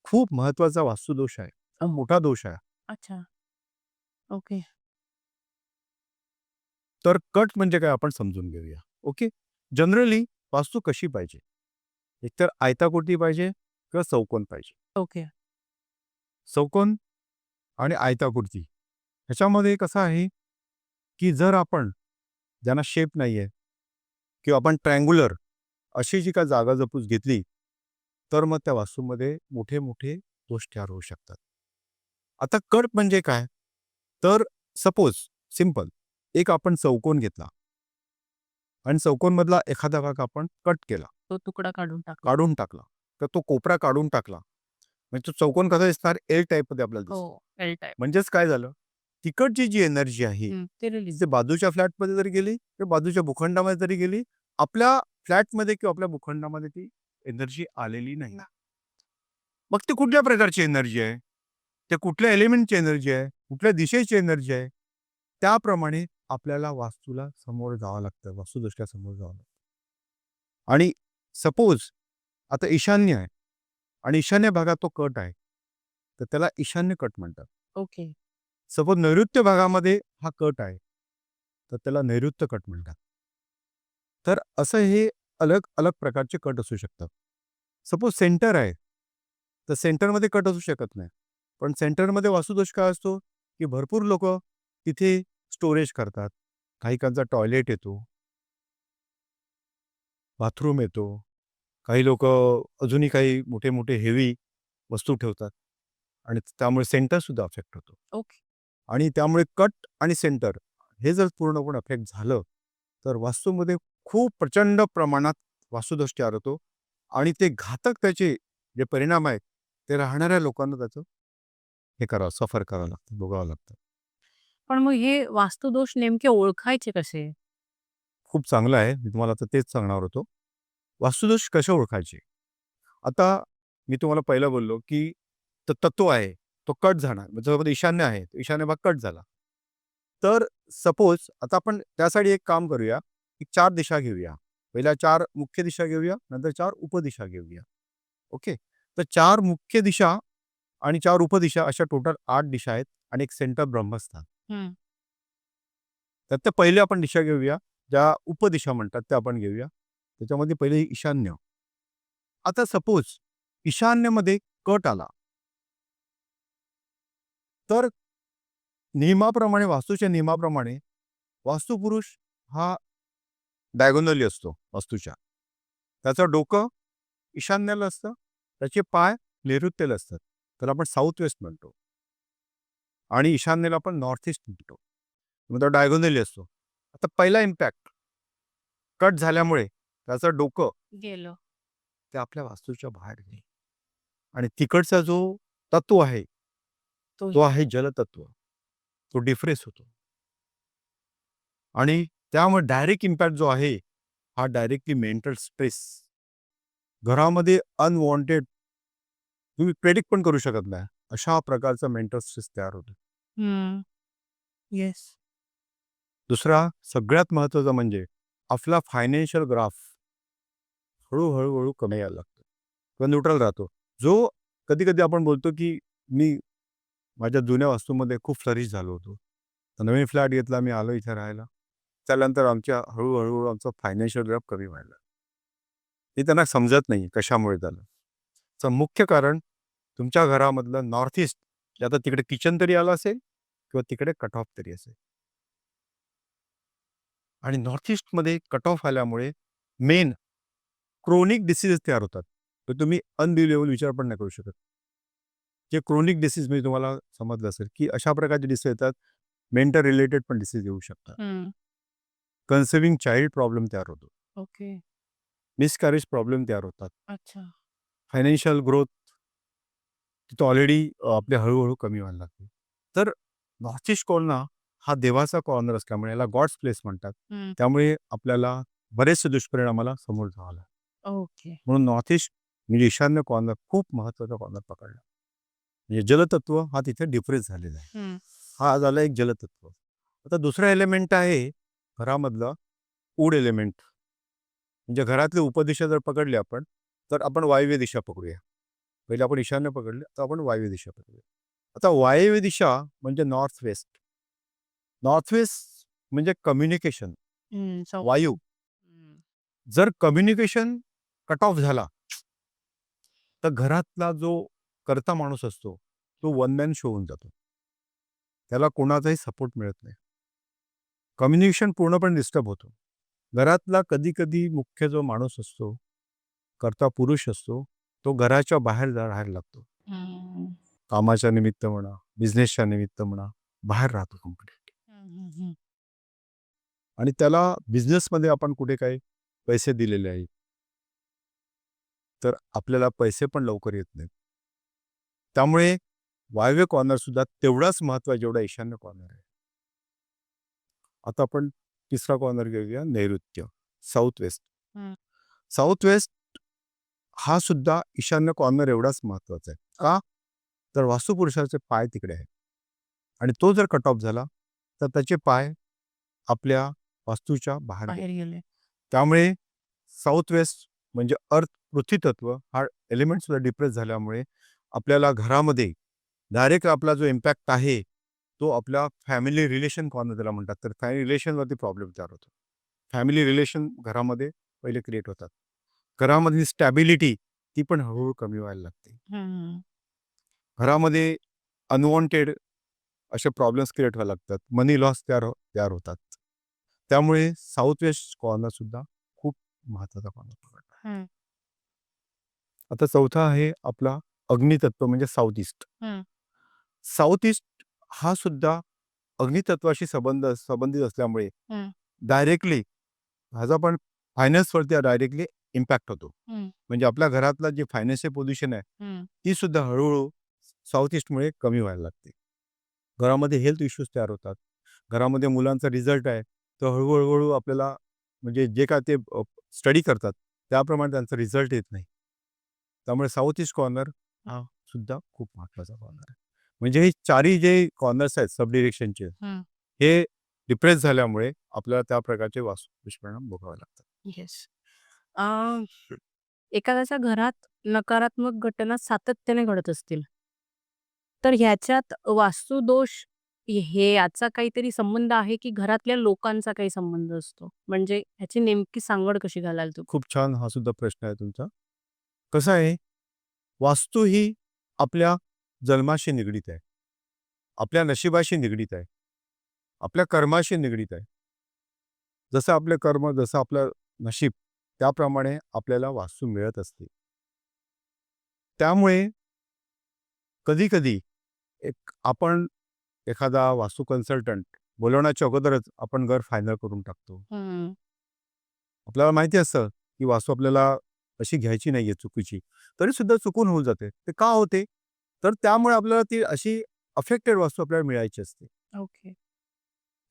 खूप महत्त्वाचा वास्तुदोष आहे. हा मोठा दोष आहे. अच्छा. ओके. तर कट म्हणजे काय आपण समजून घेऊया. ओके. जनरली वास्तू कशी पाहिजे? एकतर आयताकृती पाहिजे किंवा चौकोन पाहिजे. ओके. चौकोन आणि आयताकृती ह्याच्यामध्ये कसं आहे, की जर आपण ज्यांना शेप नाहीये किंवा आपण ट्रायंग्युलर अशी जी काही जागा जपूस घेतली, तर मग त्या वास्तूमध्ये मोठे-मोठे दोष तयार होऊ शकतात. आता कट म्हणजे काय? तर सपोज सिंपल एक आपण चौकोन घेतला आणि चौकोनमधला एखादा भाग आपण कट केला, तो तुकडा काढून टाकला. काढून टाकला. तर तो कोपरा काढून टाकला. म्हणजे तो चौकोन कसा दिसणार? एल टाइपमध्ये आपल्याला दिसतो. हो, एल टाइप. म्हणजेच काय झालं? तिकडची जी एनर्जी आहे, ते रिलीज. ती बाजूच्या फ्लॅटमध्ये जरी गेली, किंवा बाजूच्या भूखंडामध्ये जरी गेली, आपल्या फ्लॅटमध्ये किंवा आपल्या भूखंडामध्ये ती एनर्जी आलेली नाही. मग ती कुठल्या प्रकारची एनर्जी आहे? ते कुठल्या एलिमेंटची एनर्जी आहे? कुठल्या दिशेची एनर्जी आहे? त्याप्रमाणे आपल्याला वास्तूला समोर जावं लागतं, वास्तुदृष्ट्या समोर जावं लागतं. आणि सपोज आता ईशान्य आहे आणि ईशान्य भागात तो कट आहे, तर त्याला ईशान्य कट म्हणतात. ओके. सपोज नैऋत्य भागामध्ये हा कट आहे, तर त्याला नैऋत्य कट म्हणतात. तर असं हे अलग-अलग प्रकारचे कट असू शकतात. सपोज सेंटर आहे, तर सेंटरमध्ये कट असू शकत नाही. पण सेंटरमध्ये वास्तुदोष काय असतो, की भरपूर लोकं तिथे स्टोरेज करतात. काहीकांचा टॉयलेट येतो, बाथरूम येतो. काही लोकं अजूनही काही मोठे-मोठे हेवी वस्तू ठेवतात आणि त्यामुळे सेंटरसुद्धा अफेक्ट होतो. ओके. आणि त्यामुळे कट आणि सेंटर हे जर पूर्णपणे अफेक्ट झालं, तर वास्तूमध्ये खूप प्रचंड प्रमाणात वास्तुदोष तयार होतो आणि ते घातक त्याचे जे परिणाम आहेत, ते राहणाऱ्या लोकांना त्याचं हे करावं, सफर करावं लागतं, भोगावं लागतं. पण मग हे वास्तुदोष नेमके ओळखायचे कसे? खूप चांगलं आहे. मी तुम्हाला आता तेच सांगणार होतो. वास्तुदोष कसे ओळखायचे? आता मी तुम्हाला पहिलं बोललो, की तत्व आहे, तो कट झाला. त्याच्यामध्ये ईशान्य आहे, ईशान्य भाग कट झाला. तर सपोज आता आपण त्यासाठी एक काम करूया, की 4 दिशा घेऊया. पहिल्या 4 मुख्य दिशा घेऊया, नंतर 4 उपदिशा घेऊया. ओके. तर 4 मुख्य दिशा आणि 4 उपदिशा अशा टोटल 8 दिशा आहेत आणि एक सेंटर ब्रह्मस्थान. हं. त्यात पहिले आपण दिशा घेऊया, ज्या उपदिशा म्हणतात त्या आपण घेऊया. त्याच्यामध्ये पहिले ईशान्य. आता सपोज ईशान्येमध्ये कट आला, तर नियमाप्रमाणे, वास्तूच्या नियमाप्रमाणे वास्तुपुरुष हा डायगोनली असतो वास्तूच्या. त्याचं डोकं ईशान्येला असतं, त्याचे पाय नैऋत्येला असतात. त्याला आपण साउथ वेस्ट म्हणतो आणि ईशान्येला आपण नॉर्थ ईस्ट म्हणतो. मग तो डायगोनली असतो. आता पहिला इम्पॅक्ट कट झाल्यामुळे त्याचं डोकं गेलं. ते आपल्या वास्तूच्या बाहेर गेलं आणि तिकडचा जो तत्व आहे, तो तो आहे जलतत्व. तो डिफ्रेस होतो आणि त्यामुळे डायरेक्ट इम्पॅक्ट जो आहे, हा डायरेक्टली मेंटल स्ट्रेस. घरामध्ये अनवॉन्टेड तुम्ही प्रेडिक्ट पण करू शकत नाही. अशा प्रकारचा मेंटल स्ट्रेस तयार होतो. हं. येस. दुसरा सगळ्यात महत्त्वाचा म्हणजे आपला फायनान्शियल ग्राफ हळू कमी यायला लागतो किंवा न्यूट्रल राहतो. जो कधी-कधी आपण बोलतो, की मी माझ्या जुन्या वास्तूमध्ये खूप फ्लरिश झालो होतो. तर नवीन फ्लॅट घेतला, मी आलो इथे राहायला. त्यानंतर आमच्या हळू आमचा फायनान्शियल ग्राफ कमी व्हायला. हे त्यांना समजत नाही कशामुळे झालं. तर मुख्य कारण तुमच्या घरामधलं नॉर्थ ईस्ट, आता तिकडे किचन तरी आलं असेल किंवा तिकडे कट ऑफ तरी असेल. आणि नॉर्थ ईस्टमध्ये कट ऑफ आल्यामुळे मेन क्रोनिक डिसीजेस तयार होतात. तर तुम्ही अनबिलिव्हेबल विचार पण नाही करू शकत. जे क्रोनिक डिसीज म्हणजे तुम्हाला समजलं असेल, की अशा प्रकारचे डिसीज येतात. मेंटल रिलेटेड पण डिसीज येऊ शकतात. हं. कन्सिव्हिंग चाइल्ड प्रॉब्लेम तयार होतो. ओके. मिसकॅरेज प्रॉब्लेम तयार होतात. अच्छा. फायनान्शियल ग्रोथ तिथं ऑलरेडी आपल्या हळू-हळू कमी व्हायला लागते. तर नॉर्थ ईस्ट कॉर्नर हा देवाचा कॉर्नर असल्यामुळे याला गॉड्स प्लेस म्हणतात. हं. त्यामुळे आपल्याला बरेचसे दुष्परिणामाला समोर जावं लागतं. ओके. म्हणून नॉर्थ ईस्ट म्हणजे ईशान्य कॉर्नर खूप महत्त्वाचा कॉर्नर पकडला. म्हणजे जलतत्व हा तिथे डिफरेन्स झालेला आहे. हं. हा झाला एक जलतत्व. आता दुसरा एलिमेंट आहे घरामधला वूड एलिमेंट. म्हणजे घरातली उपदिशा जर पकडली आपण, तर आपण वायव्य दिशा पकडूया. पहिले आपण ईशान्य पकडले, तर आपण वायव्य दिशा पकडूया. आता वायव्य दिशा म्हणजे नॉर्थ वेस्ट. नॉर्थ वेस्ट म्हणजे कम्युनिकेशन, हं. वायू. हं. जर कम्युनिकेशन कट ऑफ झाला, तर घरातला जो कर्ता माणूस असतो, तो वन मॅन शो होऊन जातो. त्याला कोणाचाही सपोर्ट मिळत नाही. कम्युनिकेशन पूर्णपणे डिस्टर्ब होतो. घरातला कधी-कधी मुख्य जो माणूस असतो, कर्ता पुरुष असतो, तो घराच्या बाहेर राहायला लागतो. हं. कामाच्या निमित्त म्हणा, बिझनेसच्या निमित्त म्हणा, बाहेर राहतो कंप्लीट. हं, हं, हं. आणि त्याला बिझनेसमध्ये आपण कुठे काही पैसे दिलेले आहेत, तर आपल्याला पैसे पण लवकर येत नाहीत. त्यामुळे वायव्य कॉर्नरसुद्धा तेवढाच महत्त्वाचा जेवढा ईशान्य कॉर्नर आहे. आता आपण तिसरा कॉर्नर घेऊया नैऋत्य, साऊथ वेस्ट. हं. साऊथ वेस्ट हा सुद्धा ईशान्य कॉर्नर एवढाच महत्त्वाचा आहे. का? तर वास्तुपुरुषाचे पाय तिकडे आहेत. आणि तो जर कट ऑफ झाला, तर त्याचे पाय आपल्या वास्तूच्या बाहेर गेले. बाहेर गेले. त्यामुळे साऊथ वेस्ट म्हणजे अर्थ पृथ्वी तत्व हा एलिमेंट सुद्धा डिप्रेस झाल्यामुळे आपल्याला घरामध्ये डायरेक्ट आपला जो इम्पॅक्ट आहे, तो आपल्या फॅमिली रिलेशन कॉर्नर त्याला म्हणतात. तर फॅमिली रिलेशनवरती प्रॉब्लेम तयार होतो. फॅमिली रिलेशन घरामध्ये पहिले क्रिएट होतात. घरामधली स्टॅबिलिटी ती पण हळू कमी व्हायला लागते. हं. घरामध्ये अनवॉन्टेड असे प्रॉब्लेम्स क्रिएट व्हायला लागतात. मनी लॉस तयार होतात. त्यामुळे साऊथ वेस्ट कॉर्नर सुद्धा खूप महत्त्वाचा कॉर्नर पकडला. हं. आता चौथा आहे आपला अग्नितत्व म्हणजे साऊथ ईस्ट. हं. साऊथ ईस्ट हा सुद्धा अग्नितत्वाशी संबंधित असल्यामुळे हं. डायरेक्टली ह्याचा पण फायनान्सवरती डायरेक्टली इम्पॅक्ट होतो. हं. म्हणजे आपल्या घरातला जी फायनान्शियल पोझिशन आहे, हं. ती सुद्धा हळू साऊथ ईस्टमुळे कमी व्हायला लागते. घरामध्ये हेल्थ इश्यूज तयार होतात. घरामध्ये मुलांचा रिझल्ट आहे, तर हळू आपल्याला म्हणजे जे काय ते स्टडी करतात, त्याप्रमाणे त्यांचा रिझल्ट येत नाही. त्यामुळे साऊथ ईस्ट कॉर्नर हा सुद्धा खूप महत्त्वाचा कॉर्नर आहे. म्हणजे हे चारही जे कॉर्नर्स आहेत सब डिरेक्शनचे, हं. हे डिप्रेस झाल्यामुळे आपल्याला त्या प्रकारचे वास्तू दुष्परिणाम भोगावे लागतात. येस. अ, एखाद्याच्या घरात नकारात्मक घटना सातत्याने घडत असतील, तर ह्याच्यात वास्तुदोष हे याचा काहीतरी संबंध आहे, की घरातल्या लोकांचा काही संबंध असतो? म्हणजे ह्याची नेमकी सांगड कशी घालाल तुम्ही? खूप छान हा सुद्धा प्रश्न आहे तुमचा. कसं आहे, वास्तू ही आपल्या जन्माशी निगडीत आहे. आपल्या नशिबाशी निगडीत आहे. आपल्या कर्माशी निगडीत आहे. जसं आपले कर्म, जसं आपलं नशीब, त्याप्रमाणे आपल्याला वास्तू मिळत असते. त्यामुळे कधी-कधी आपण एखादा वास्तू कन्सल्टंट बोलवण्याच्या अगोदरच आपण घर फायनल करून टाकतो. हं. आपल्याला माहिती असतं, की वास्तू आपल्याला अशी घ्यायची नाहीये चुकीची. तरीसुद्धा चुकून होऊन जाते. ते का होते? तर त्यामुळे आपल्याला ती अशी अफेक्टेड वास्तू आपल्याला मिळायची असते. ओके.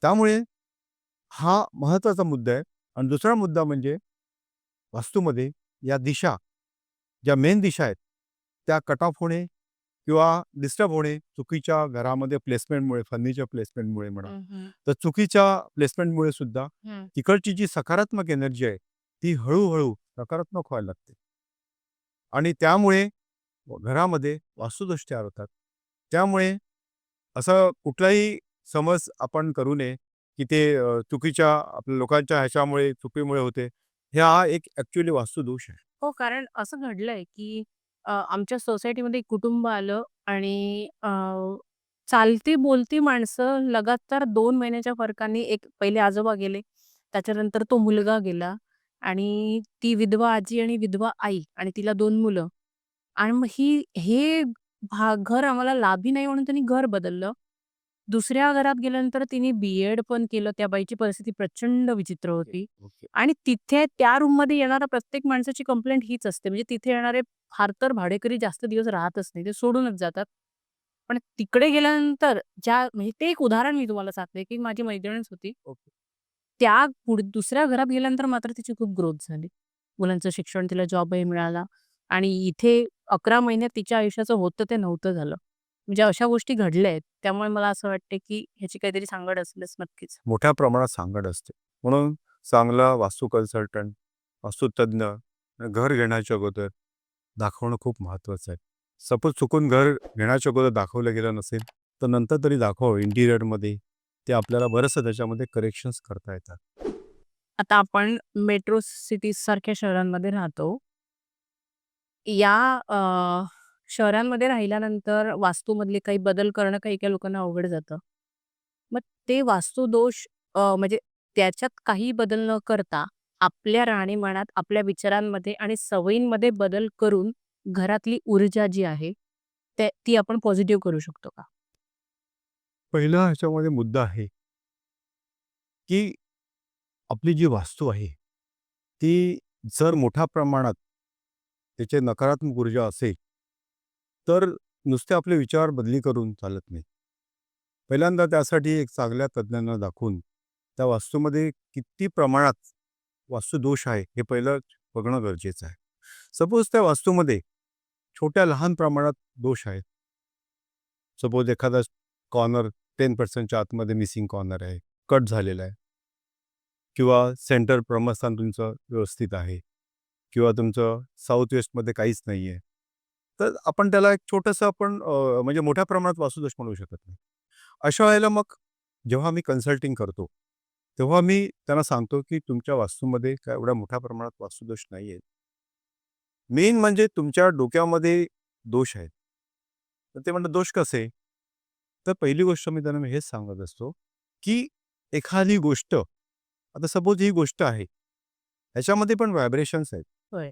त्यामुळे हा महत्त्वाचा मुद्दा आहे. आणि दुसरा मुद्दा म्हणजे वास्तूमध्ये या दिशा, ज्या मेन दिशा आहेत, त्या कट ऑफ होणे किंवा डिस्टर्ब होणे चुकीच्या घरामध्ये प्लेसमेंटमुळे, फर्निचर प्लेसमेंटमुळे म्हणा. हं, हं. तर चुकीच्या प्लेसमेंटमुळे सुद्धा हं. तिकडची जी सकारात्मक एनर्जी आहे, ती हळू नकारात्मक व्हायला लागते. आणि त्यामुळे घरामध्ये वास्तुदोष तयार होतात. त्यामुळे असं कुठलाही समज आपण करू नये, की ते चुकीच्या आपल्या लोकांच्या ह्याच्यामुळे, चुकीमुळे होते. हा एक ॲक्चुअली वास्तुदोष आहे. हो, कारण असं घडलंय, की आमच्या सोसायटीमध्ये एक कुटुंब आलं आणि चालती-बोलती माणसं लगातार 2 महिन्याच्या फरकाने एक पहिले आजोबा गेले, त्याच्यानंतर तो मुलगा गेला आणि ती विधवा आजी आणि विधवा आई आणि तिला 2 मुलं आणि मग हे घर आम्हाला लाभी नाही म्हणून त्यांनी घर बदललं दुसऱ्या घरात गेल्यानंतर तिने बी-एड पण केलं. त्या बाईची परिस्थिती प्रचंड विचित्र ओके, होती ओके. आणि तिथे त्या रूममध्ये येणाऱ्या प्रत्येक माणसाची कंप्लेंट हीच असते. म्हणजे तिथे येणारे फार तर भाडेकरी जास्त दिवस राहतच नाही. ते सोडूनच जातात. पण तिकडे गेल्यानंतर म्हणजे ते एक उदाहरण मी तुम्हाला सांगते, की माझी मैत्रीणच होती. ओके. त्या दुसऱ्या घरात गेल्यानंतर मात्र तिची खूप ग्रोथ झाली. मुलांचं शिक्षण, तिला जॉबही मिळाला आणि इथे 11 महिन्यात तिच्या आयुष्याचं होतं ते नव्हतं झालं. म्हणजे अशा गोष्टी घडल्या आहेत. त्यामुळे मला असं वाटतं, की ह्याची काहीतरी सांगड असेलच नक्कीच. मोठ्या प्रमाणात सांगड असते. म्हणून चांगला वास्तू कन्सल्टंट, वास्तुतज्ञ घर घेण्याच्या अगोदर दाखवणं खूप महत्त्वाचं आहे. सपोज चुकून घर घेण्याच्या अगोदर दाखवलं गेलं नसेल, तर नंतर तरी दाखवावं इंटिरियरमध्ये. ते आपल्याला बरंचसं त्याच्यामध्ये करेक्शन्स करता येतात. आता आपण मेट्रो सिटीज सारख्या शहरांमध्ये राहतो. या शहरांमध्ये राहिल्यानंतर वास्तूमधले काही बदल करणं काही-काही लोकांना अवघड जातं. मग ते वास्तुदोष म्हणजे त्याच्यात काही बदल न करता आपल्या राहणीमानात, आपल्या विचारांमध्ये आणि सवयींमध्ये बदल करून घरातली ऊर्जा जी आहे, ती आपण पॉझिटिव्ह करू शकतो का? पहिला ह्याच्यामध्ये मुद्दा आहे, की आपली जी वास्तू आहे, ती जर मोठ्या प्रमाणात त्याचे नकारात्मक ऊर्जा असेल, तर नुसते आपले विचार बदली करून चालत नाही. पहिल्यांदा त्यासाठी एक चांगल्या तज्ञांना दाखवून त्या वास्तूमध्ये किती प्रमाणात वास्तुदोष आहे, हे पहिलं बघणं गरजेचं आहे. सपोज त्या वास्तूमध्ये छोट्या लहान प्रमाणात दोष आहेत. सपोज एखादा कॉर्नर 10% आतमध्ये मिसिंग कॉर्नर आहे, कट झालेला आहे किंवा सेंटर ब्रह्मस्थान तुमचं व्यवस्थित आहे किंवा तुमचं साऊथ वेस्टमध्ये काहीच नाही आहे. तर आपण त्याला एक छोटंसं म्हणजे मोठ्या प्रमाणात वास्तुदोष म्हणू शकत नाही. अशा वेळेला मग जेव्हा मी कन्सल्टिंग करतो, तेव्हा मी त्यांना सांगतो, की तुमच्या वास्तूमध्ये काय एवढ्या मोठ्या प्रमाणात वास्तुदोष नाही आहेत. मेन म्हणजे तुमच्या डोक्यामध्ये दोष आहेत. तर ते म्हणतात, "दोष कसे?" तर पहिली गोष्ट मी त्यांना हेच सांगत असतो, की एखादी गोष्ट आता सपोज ही गोष्ट आहे, ह्याच्यामध्ये पण व्हायब्रेशन्स आहेत होय.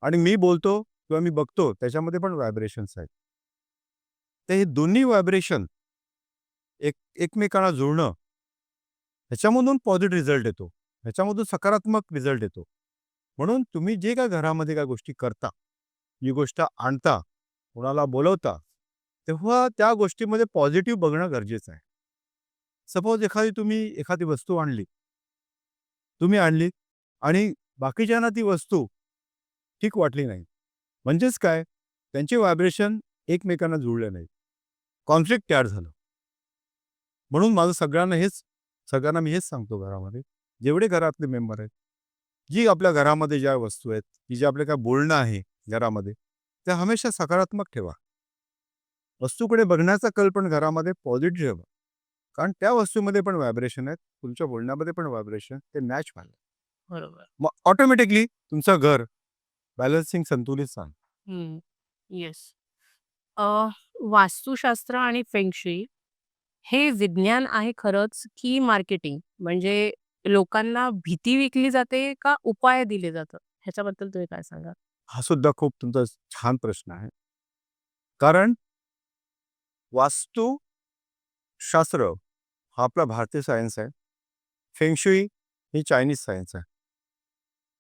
आणि मी बोलतो किंवा मी बघतो त्याच्यामध्ये पण व्हायब्रेशन्स आहेत. तर हे दोन्ही व्हायब्रेशन एकमेकांना जुळणं, ह्याच्यामधून पॉझिटिव्ह रिझल्ट येतो. ह्याच्यामधून सकारात्मक रिझल्ट येतो. म्हणून तुम्ही जे काही घरामध्ये काही गोष्टी करता, जी गोष्ट आणता, कोणाला बोलवता, तेव्हा त्या गोष्टीमध्ये पॉझिटिव्ह बघणं गरजेचं आहे. सपोज तुम्ही एखादी वस्तू आणली. तुम्ही आणली आणि बाकीच्यांना ती वस्तू ठीक वाटली नाही. म्हणजेच काय? त्यांचे व्हायब्रेशन एकमेकांना जुळले नाहीत. कॉन्फ्लिक्ट तयार झालं. म्हणून माझं सगळ्यांना मी हेच सांगतो घरामध्ये, जेवढे घरातले मेंबर आहेत, जी आपल्या घरामध्ये ज्या वस्तू आहेत, की जे आपलं काय बोलणं आहे घरामध्ये, ते हमेशा सकारात्मक ठेवा. वस्तूकडे बघण्याचा कल पण घरामध्ये पॉझिटिव्ह ठेवा. कारण त्या वस्तूमध्ये पण व्हायब्रेशन आहेत, तुमच्या बोलण्यामध्ये पण व्हायब्रेशन ते मॅच व्हायला. बरोबर. मग ऑटोमॅटिकली तुमचं घर बॅलन्सिंग संतुलित चालतं. हं. येस. अ, वास्तुशास्त्र आणि फेंग हे विज्ञान आहे खरंच, की मार्केटिंग? म्हणजे लोकांना भीती विकली जाते का उपाय दिले जातात? ह्याच्याबद्दल तुम्ही काय सांगाल? हा सुद्धा खूप तुमचा छान प्रश्न आहे. कारण वास्तुशास्त्र हा आपला भारतीय सायन्स आहे. फेंगशुई ही चायनीज सायन्स आहे.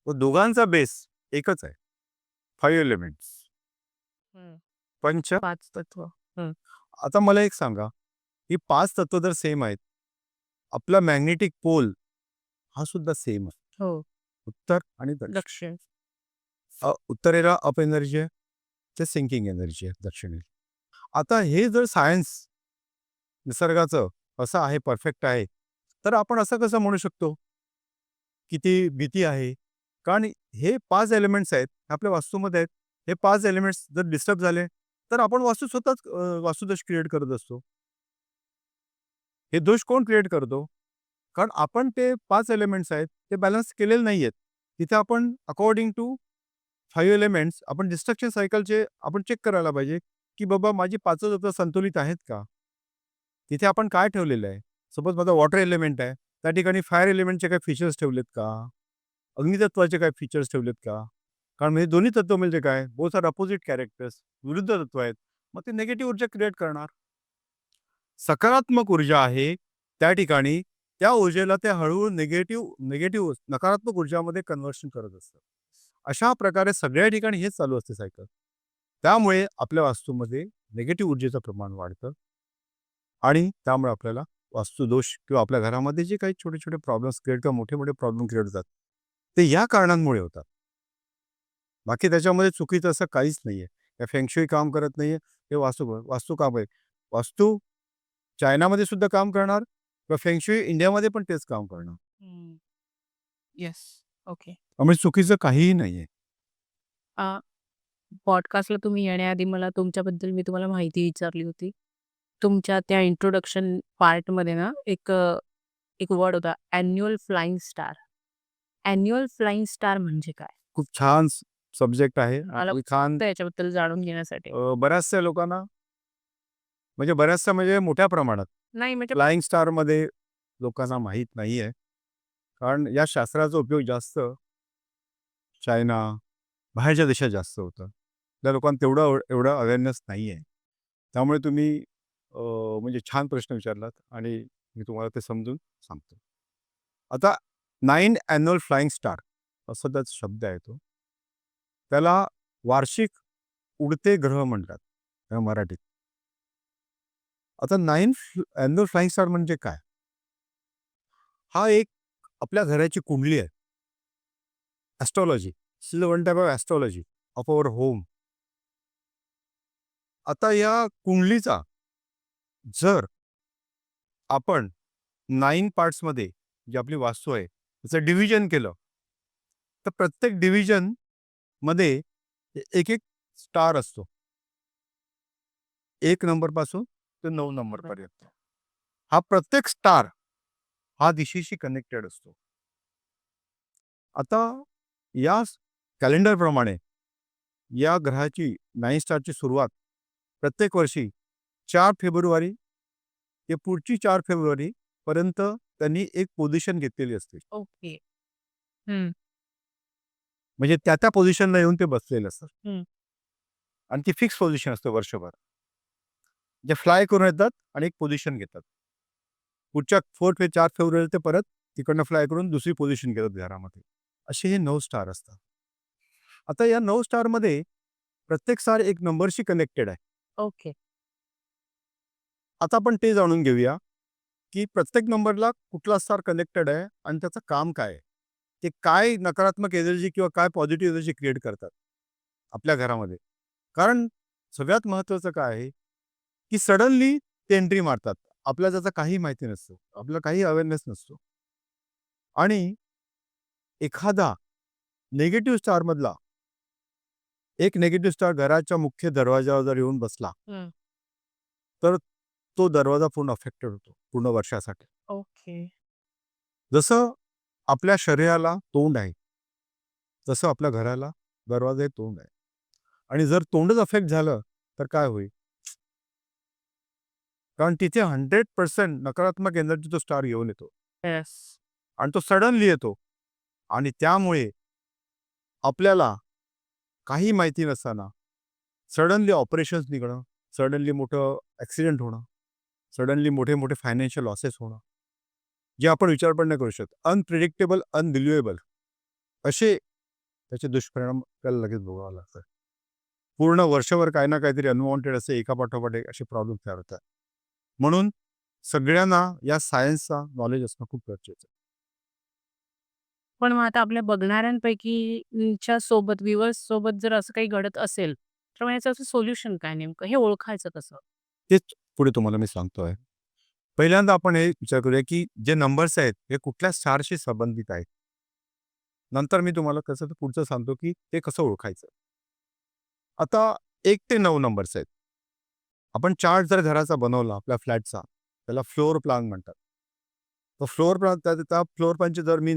तो दोघांचा बेस एकच आहे. 5 एलिमेंट्स. हं. पंच 5 तत्व. हं. आता मला एक सांगा, ही 5 तत्व जर सेम आहेत, आपला मॅग्नेटिक पोल हा सुद्धा सेम आहे. हो. उत्तर आणि दक्षिण. दक्षिण. उत्तरेला अप एनर्जी आहे, ते सिंकिंग एनर्जी आहे दक्षिणेला. आता हे जर सायन्स निसर्गाचं असं आहे, परफेक्ट आहे, तर आपण असं कसं म्हणू शकतो, की ती भीती आहे? कारण हे 5 एलिमेंट्स आहेत, आपल्या वास्तूमध्ये आहेत. हे 5 एलिमेंट्स जर डिस्टर्ब झाले, तर आपण स्वतःच वास्तुदोष क्रिएट करत असतो. हे दोष कोण क्रिएट करतो? कारण आपण ते 5 एलिमेंट्स आहेत, ते बॅलन्स केलेले नाहीयेत. तिथे आपण अकॉर्डिंग टू 5 एलिमेंट्स आपण डिस्ट्रक्शन सायकलचे आपण चेक करायला पाहिजे, की बाबा माझी 5 तत्व संतुलित आहेत का? तिथे आपण काय ठेवलेलं आहे? सपोज माझा वॉटर एलिमेंट आहे, त्या ठिकाणी फायर एलिमेंटचे काही फीचर्स ठेवलेत का? अग्नितत्वाचे काही फीचर्स ठेवलेत का? कारण म्हणजे दोन्ही तत्व म्हणजे काय? बोथ आर अपोझिट कॅरेक्टर्स, विरुद्ध तत्व आहेत. मग ते निगेटिव्ह ऊर्जा क्रिएट करणार. सकारात्मक ऊर्जा आहे त्या ठिकाणी त्या ऊर्जेला ते हळूहळू निगेटिव्ह नकारात्मक ऊर्जामध्ये कन्व्हर्शन करत असतं. अशा प्रकारे सगळ्या ठिकाणी हेच चालू असते सायकल. त्यामुळे आपल्या वास्तूमध्ये निगेटिव्ह ऊर्जेचं प्रमाण वाढतं आणि त्यामुळे आपल्याला वास्तुदोष किंवा आपल्या घरामध्ये जे काही छोटे-छोटे प्रॉब्लेम्स क्रिएट किंवा मोठे-मोठे प्रॉब्लेम क्रिएट होतात, ते या कारणांमुळे होतात. बाकी त्याच्यामध्ये चुकीचं असं काहीच नाहीये. या फेंगशुई काम करत नाहीये. हे वास्तू काम आहे. वास्तू चायनामध्ये सुद्धा काम करणार किंवा फेंगशुई इंडियामध्ये पण तेच काम करणार. येस. ओके. त्यामुळे चुकीचं काहीही नाहीये. पॉडकास्टला तुम्ही येण्याआधी मला तुमच्याबद्दल मी तुम्हाला माहिती विचारली होती. तुमच्या त्या इंट्रोडक्शन पार्टमध्ये ना एक वर्ड होता annual flying star. Annual flying star म्हणजे काय? खूप छान सब्जेक्ट आहे. मला छान फक्त याच्याबद्दल जाणून घेण्यासाठी. बऱ्याचशा लोकांना म्हणजे मोठ्या प्रमाणात नाही म्हणजे फ्लाइंग स्टारमध्ये लोकांना माहीत नाहीये. कारण या शास्त्राचा उपयोग जास्त चायना, बाहेरच्या देशात जास्त होतं. त्या लोकांना एवढा अवेअरनेस नाहीये. त्यामुळे तुम्ही म्हणजे छान प्रश्न विचारलात आणि मी तुम्हाला ते समजून सांगतो. आता 9 ॲन्युअल फ्लाइंग स्टार असा त्याचा शब्द आहे तो. त्याला वार्षिक उडते ग्रह म्हणतात मराठीत. आता 9 ॲन्युअल फ्लाइंग स्टार म्हणजे काय? हा एक आपल्या घराची कुंडली आहे. Astrology. This is one type of astrology of our home. आता या कुंडलीचा जर आपण 9 पार्ट्समध्ये जी आपली वास्तू आहे त्याचं डिव्हिजन केलं, तर प्रत्येक डिव्हिजनमध्ये एक स्टार असतो. 1 नंबरपासून ते 9 नंबरपर्यंत. हा प्रत्येक स्टार हा दिशेशी कनेक्टेड असतो. आता या कॅलेंडरप्रमाणे या ग्रहाची 9 स्टारची सुरुवात प्रत्येक वर्षी 4 फेब्रुवारी ते पुढची 4 फेब्रुवारी पर्यंत त्यांनी एक पोझिशन घेतलेली असते. ओके. म्हणजे त्या पोझिशनला येऊन ते बसलेले असतात. हं. आणि ती फिक्स पोझिशन असते वर्षभर. जे फ्लाय करून येतात आणि एक पोझिशन घेतात. पुढच्या 4 फेब्रुवारी ते परत तिकडनं फ्लाय करून दुसरी पोझिशन घेतात घरामध्ये. असे हे 9 स्टार असतात. आता या 9 स्टारमध्ये प्रत्येक स्टार एक नंबरशी कनेक्टेड आहे. ओके. आता आपण ते जाणून घेऊया, की प्रत्येक नंबरला कुठला स्टार कनेक्टेड आहे आणि त्याचं काम काय आहे? ते काय नकारात्मक एनर्जी किंवा काय पॉझिटिव्ह एनर्जी क्रिएट करतात आपल्या घरामध्ये? कारण सगळ्यात महत्त्वाचं काय आहे, की सडनली ते एंट्री मारतात. आपल्याला त्याचं काही माहिती नसतं. आपल्याला काही अवेअरनेस नसतो. आणि एखादा निगेटिव्ह स्टारमधला एक निगेटिव्ह स्टार घराच्या मुख्य दरवाजावर जर येऊन बसला, हं. तर तो दरवाजा पूर्ण अफेक्टेड होतो पूर्ण वर्षासाठी. ओके. जसं आपल्या शरीराला तोंड आहे, तसं आपल्या घराला दरवाजा हे तोंड आहे. आणि जर तोंडच अफेक्ट झालं, तर काय होईल? कारण तिथे 100% नकारात्मक एनर्जी तो स्टार घेऊन येतो येस. आणि तो सडनली येतो आणि त्यामुळे आपल्याला काही माहिती नसताना सडनली ऑपरेशन्स निघणं, सडनली मोठं ॲक्सिडेंट होणं, सडनली मोठे-मोठे फायनान्शियल लॉसेस होणं, जे आपण विचार पण नाही करू शकत. अनप्रिडिक्टेबल, अनबिलिव्हेबल असे त्याचे दुष्परिणाम आपल्याला लगेच भोगावे लागतात. पूर्ण वर्षभर काही ना काहीतरी अनवॉन्टेड असे एकापाठोपाठ एक असे प्रॉब्लेम तयार होतात. म्हणून सगळ्यांना या सायन्सचा नॉलेज असणं खूप गरजेचं आहे. पण मग आता आपल्या बघणाऱ्यांपैकी च्या सोबत व्ह्युअर्स सोबत जर असं काही घडत असेल, तर मग याचं असं सोल्युशन काय नेमकं? हे ओळखायचं कसं? तेच पुढे तुम्हाला मी सांगतोय. पहिल्यांदा आपण हे विचार करूया, की जे नंबर्स आहेत हे कुठल्या स्टारशी संबंधित आहेत. नंतर मी तुम्हाला कसं ते पुढचं सांगतो, की ते कसं ओळखायचं. आता 1 ते 9 नंबर्स आहेत. आपण चार्ट जर घराचा बनवला आपल्या फ्लॅटचा, त्याला फ्लोर प्लॅन म्हणतात. तर फ्लोर प्लॅन त्या फ्लोर प्लॅनचे जर मी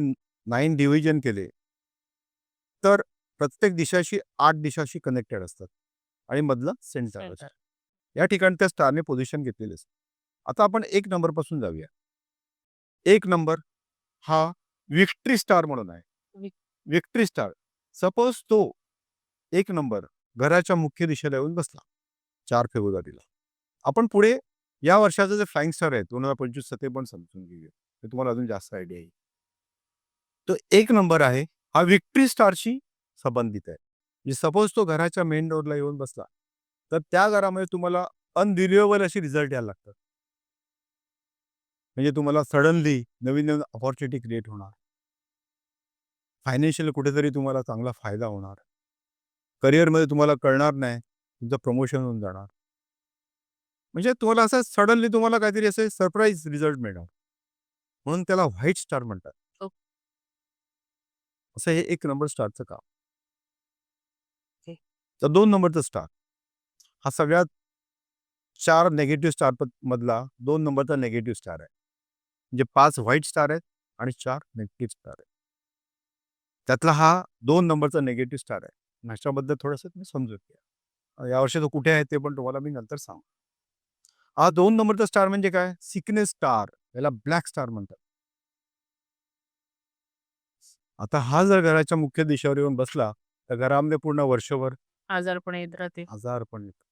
9 डिव्हिजन केले, तर प्रत्येक दिशाशी 8 दिशाशी कनेक्टेड असतात आणि मधलं सेंटर असतं. या ठिकाणी त्या स्टारने पोझिशन घेतलेली असते. आता आपण 1 नंबरपासून जाऊया. 1 नंबर हा विक्ट्री स्टार म्हणून आहे. विक विक्ट्री स्टार. सपोज तो 1 नंबर घराच्या मुख्य दिशेला येऊन बसला 4 फेब्रुवारीला. आपण पुढे या वर्षाचं जे फ्लाइंग स्टार आहे 2025 ते पण समजून घेऊया. ते तुम्हाला अजून जास्त आयडिया येईल. तो 1 नंबर आहे, हा विक्टरी स्टारशी संबंधित आहे. म्हणजे सपोज तो घराच्या मेन डोअरला येऊन बसला, तर त्या घरामध्ये तुम्हाला अनबिलिव्हेबल असे रिझल्ट यायला लागतात. म्हणजे तुम्हाला सडनली नवीन-नवीन अपॉर्च्युनिटी क्रिएट होणार. फायनान्शियल कुठेतरी तुम्हाला चांगला फायदा होणार. करिअरमध्ये तुम्हाला कळणार नाही, तुमचं प्रमोशन होऊन जाणार. म्हणजे तुम्हाला असं सडनली तुम्हाला काहीतरी असे सरप्राईज रिझल्ट मिळणार. म्हणून त्याला व्हाईट स्टार म्हणतात. ओके. असं हे 1 नंबर स्टारचं काम. ओके. तर 2 नंबरचा स्टार हा सगळ्यात 4 निगेटिव्ह स्टार मधला 2 नंबरचा निगेटिव्ह स्टार आहे. म्हणजे 5 व्हाईट स्टार आहेत आणि 4 निगेटिव्ह स्टार आहेत. त्यातला हा 2 नंबरचा निगेटिव्ह स्टार आहे. ह्याच्याबद्दल थोडंसं तुम्ही समजून घ्या. यावर्षी तो कुठे आहे ते पण तुम्हाला मी नंतर सांगू. हा 2 नंबरचा स्टार म्हणजे काय? Sickness star. याला ब्लॅक स्टार म्हणतात. आता हा जर घराच्या मुख्य दिशेवर येऊन बसला, तर घरामध्ये पूर्ण वर्षभर आजारपण येत राहते. आजारपण येतं.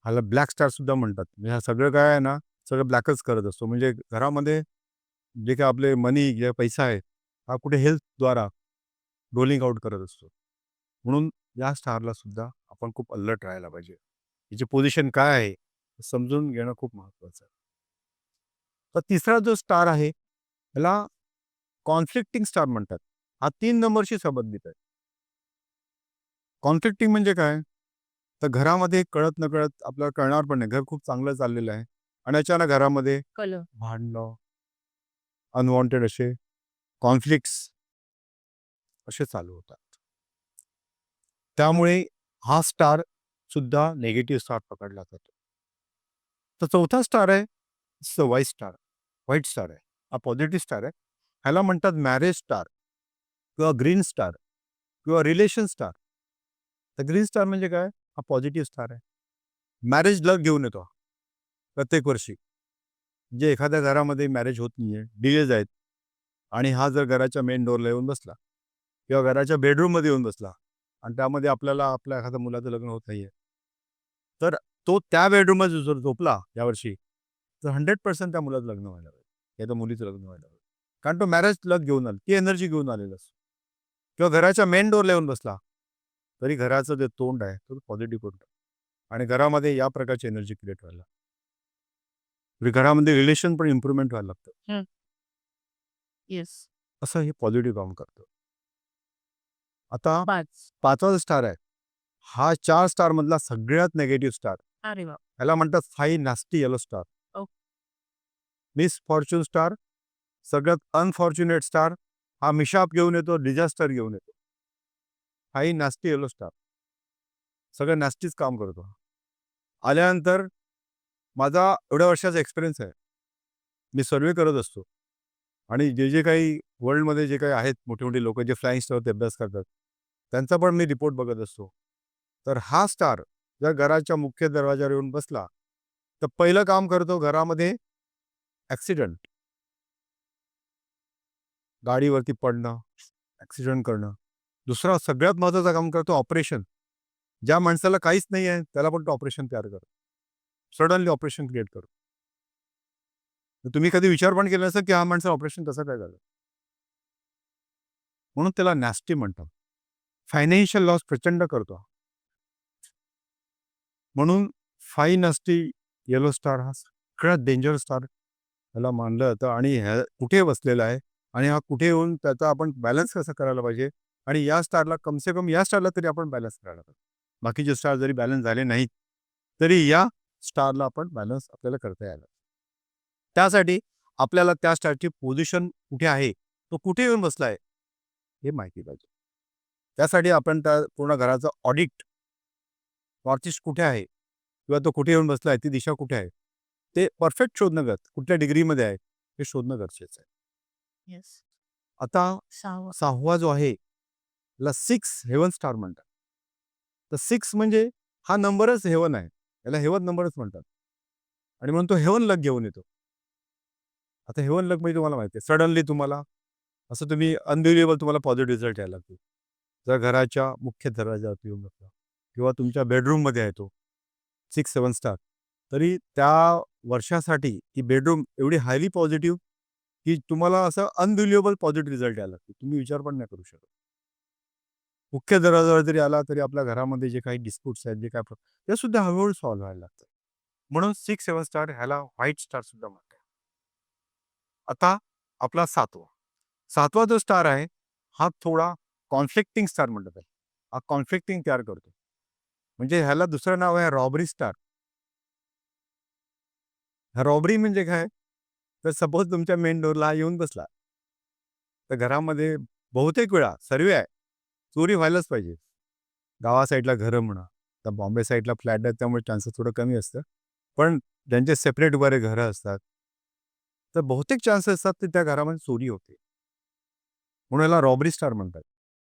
ह्याला ब्लॅक स्टार सुद्धा म्हणतात. म्हणजे हा सगळं काय आहे ना, सगळं ब्लॅकच करत असतो. म्हणजे घरामध्ये जे काही आपले मनी जे पैसा आहे, हा कुठे हेल्थद्वारा रोलिंग आउट करत असतो. म्हणून या स्टारला सुद्धा आपण खूप अलर्ट राहायला पाहिजे. याची पोझिशन काय आहे, हे समजून घेणं खूप महत्त्वाचं आहे. तर तिसरा जो स्टार आहे, त्याला कॉन्फ्लिक्टिंग स्टार म्हणतात. हा 3 नंबरशी संबंधित आहे. कॉन्फ्लिक्टिंग म्हणजे काय? तर घरामध्ये कळत-नकळत आपल्याला कळणार पण नाही. घर खूप चांगलं चाललेलं आहे आणि अचानक घरामध्ये कलह. भांडणं, अनवॉन्टेड असे कॉन्फ्लिक्ट्स असे चालू होतात. त्यामुळे हा स्टार सुद्धा निगेटिव्ह स्टार पकडला जातो. तर चौथा स्टार आहे, व्हाईट स्टार. व्हाईट स्टार आहे. हा पॉझिटिव्ह स्टार आहे. ह्याला म्हणतात मॅरेज स्टार किंवा ग्रीन स्टार किंवा रिलेशन स्टार. तर ग्रीन स्टार म्हणजे काय? हा पॉझिटिव्ह स्टार आहे. मॅरेज लक घेऊन येतो हा, प्रत्येक वर्षी. जे एखाद्या घरामध्ये मॅरेज होत नाहीये, डिलेज आहेत आणि हा जर घराच्या मेन डोअरला येऊन बसला किंवा घराच्या बेडरूममध्ये येऊन बसला आणि त्यामध्ये आपल्याला आपल्या एखाद्या मुलाचं लग्न होत नाहीये, तर तो त्या बेडरूममध्ये जर झोपला यावर्षी, तर 100% त्या मुलाचं लग्न व्हायला पाहिजे या त्या मुलीचं लग्न व्हायला पाहिजे. कारण तो मॅरेज लक घेऊन आला, ती एनर्जी घेऊन आलेला असतो. किंवा घराच्या मेन डोअरला येऊन बसला, तरी घराचं जे तोंड आहे, तो पॉझिटिव्ह तोंड आणि घरामध्ये या प्रकारची एनर्जी क्रिएट व्हायला. म्हणजे घरामध्ये रिलेशन पण इम्प्रूव्हमेंट व्हायला लागतं. येस. असं हे पॉझिटिव्ह काम करतं. आता 5. 5वा स्टार आहे. हा 4 स्टार मधला सगळ्यात निगेटिव्ह स्टार. अरे बाप! ह्याला म्हणतात five nasty yellow star. Okay. Misfortune star, सगळ्यात अनफॉर्च्युनेट स्टार. हा मिशाप घेऊन येतो, डिझास्टर घेऊन येतो. Five nasty yellow star. सगळं नास्टीच काम करतो. आल्यानंतर माझा एवढ्या वर्षाचा एक्सपिरियन्स आहे. मी सर्व्हे करत असतो आणि जे काही वर्ल्डमध्ये जे काही आहेत मोठे-मोठे लोकं जे फ्लाइंग स्टारवरती अभ्यास करतात, त्यांचा पण मी रिपोर्ट बघत असतो. तर हा स्टार जर घराच्या मुख्य दरवाजावर येऊन बसला, तर पहिलं काम करतो घरामध्ये ॲक्सिडेंट. गाडीवरती पडणं, ॲक्सिडेंट करणं. दुसरा सगळ्यात महत्त्वाचं काम करतो ऑपरेशन. ज्या माणसाला काहीच नाही आहे, त्याला पण तो ऑपरेशन तयार करतो. सडनली ऑपरेशन क्रिएट करतो. तर तुम्ही कधी विचार पण केला नसेल, की हा माणसाला ऑपरेशन कसं काय झालं? म्हणून त्याला नॅस्टी म्हणतात. फायनान्शियल लॉस प्रचंड करतो. म्हणून फाई नॅस्टी येलो स्टार हा सगळ्यात डेंजर स्टार त्याला मानलं जातं आणि ह्या कुठे बसलेला आहे आणि हा कुठे येऊन त्याचा आपण बॅलन्स कसं करायला पाहिजे आणि या स्टारला कमसे कम या स्टारला तरी आपण बॅलन्स करायला पाहिजे. बाकीचे स्टार जरी बॅलन्स झाले नाहीत, तरी या स्टारला आपण बॅलन्स आपल्याला करता यायला. त्यासाठी आपल्याला त्या स्टारची पोझिशन कुठे आहे, तो कुठे येऊन बसला आहे, हे माहिती पाहिजे. त्यासाठी आपण त्या पूर्ण घराचं ऑडिट, नॉर्थ ईस्ट कुठे आहे किंवा तो कुठे येऊन बसला आहे, ती दिशा कुठे आहे, ते परफेक्ट शोधणं कुठल्या डिग्रीमध्ये आहे, हे शोधणं गरजेचं आहे. येस. आता 6वा. 6वा जो आहे, त्याला 6 हेवन स्टार म्हणतात. तर 6 म्हणजे हा नंबरच हेवन आहे. याला हेवन नंबरच म्हणतात आणि म्हणून तो हेवन लक घेऊन येतो. आता हेवन लक म्हणजे तुम्हाला माहिती आहे, सडनली तुम्हाला असं तुम्ही अनबिलिव्हेबल तुम्हाला पॉझिटिव्ह रिझल्ट यायला लागतील. जर घराच्या मुख्य दरवाजावरती येऊन बसला किंवा तुमच्या बेडरूममध्ये आहे तो 6-7 स्टार, तरी त्या वर्षासाठी ती बेडरूम एवढी हायली पॉझिटिव्ह की तुम्हाला असं अनबिलिव्हेबल पॉझिटिव्ह रिझल्ट यायला लागतो. तुम्ही विचार पण नाही करू शकत. मुख्य दरवाजावर जरी आला तरी आपल्या घरामध्ये जे काही डिस्प्यूट्स आहेत, जे काय ते सुद्धा हळूहळू सॉल्व्ह व्हायला लागतात. म्हणून 6-7 स्टार ह्याला व्हाईट स्टार सुद्धा म्हणतात. आता आपला 7वा जो स्टार आहे, हा थोडा कॉन्फ्लिक्टिंग स्टार म्हणतात. हा कॉन्फ्लिक्टिंग तयार करतो. म्हणजे ह्याला दुसरं नाव आहे रॉबरी स्टार. रॉबरी म्हणजे काय? तर सपोज तुमच्या मेन डोरला येऊन बसला. तर घरामध्ये बहुतेक वेळा सर्वे आहे, चोरी व्हायलाच पाहिजे. गावा साईडला घरं म्हणा, तर बॉम्बे साईडला फ्लॅट आहेत त्यामुळे चान्सेस थोडं कमी असतं. पण ज्यांचे सेपरेट वगैरे घरं असतात, तर बहुतेक चान्सेस असतात की त्या घरामध्ये चोरी होते. म्हणून याला रॉबरी स्टार म्हणतात.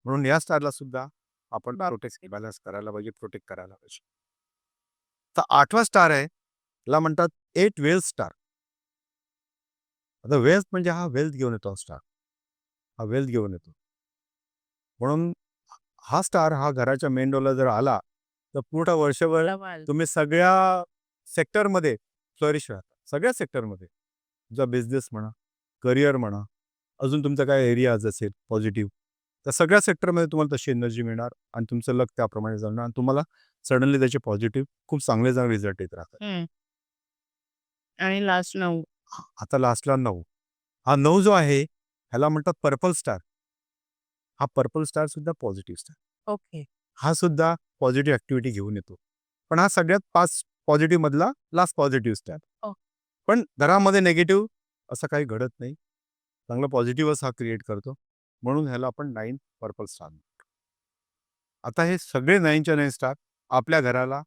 म्हणून या स्टारला सुद्धा आपण प्रोटेक्ट बॅलन्स करायला पाहिजे, प्रोटेक्ट करायला पाहिजे. तर 8वा स्टार आहे, याला म्हणतात 8 वेल्थ स्टार. आता वेल्थ म्हणजे हा वेल्थ घेऊन येतो स्टार. हा वेल्थ घेऊन येतो. म्हणून हा स्टार हा घराच्या मेन डोरला जर आला, तर पूर्ण वर्षभर डबल. तुम्ही सगळ्या सेक्टरमध्ये फ्लरिश राहता. सगळ्या सेक्टरमध्ये. तुमचा बिझनेस म्हणा, करिअर म्हणा, अजून तुमचा काय एरियाज असेल पॉझिटिव्ह, तर सगळ्या सेक्टरमध्ये तुम्हाला तशी एनर्जी मिळणार आणि तुमचं लक त्याप्रमाणे चालणार आणि तुम्हाला सडनली त्याचे पॉझिटिव्ह खूप चांगले चांगले रिझल्ट येत राहतात. हं. आणि लास्ट 9. आता लास्टला 9. हा 9 जो आहे, ह्याला म्हणतात पर्पल स्टार. हा पर्पल स्टार सुद्धा पॉझिटिव्ह स्टार. ओके. हा सुद्धा पॉझिटिव्ह ॲक्टिव्हिटी घेऊन येतो. पण हा सगळ्यात 5 पॉझिटिव्ह मधला लास्ट पॉझिटिव्ह स्टार. ओ. पण घरामध्ये निगेटिव्ह असं काही घडत नाही. चांगला पॉझिटिव्हच हा क्रिएट करतो. म्हणून ह्याला आपण 9 पर्पल स्टार म्हणतो. आता हे सगळे 9च्या 9 स्टार आपल्या घराला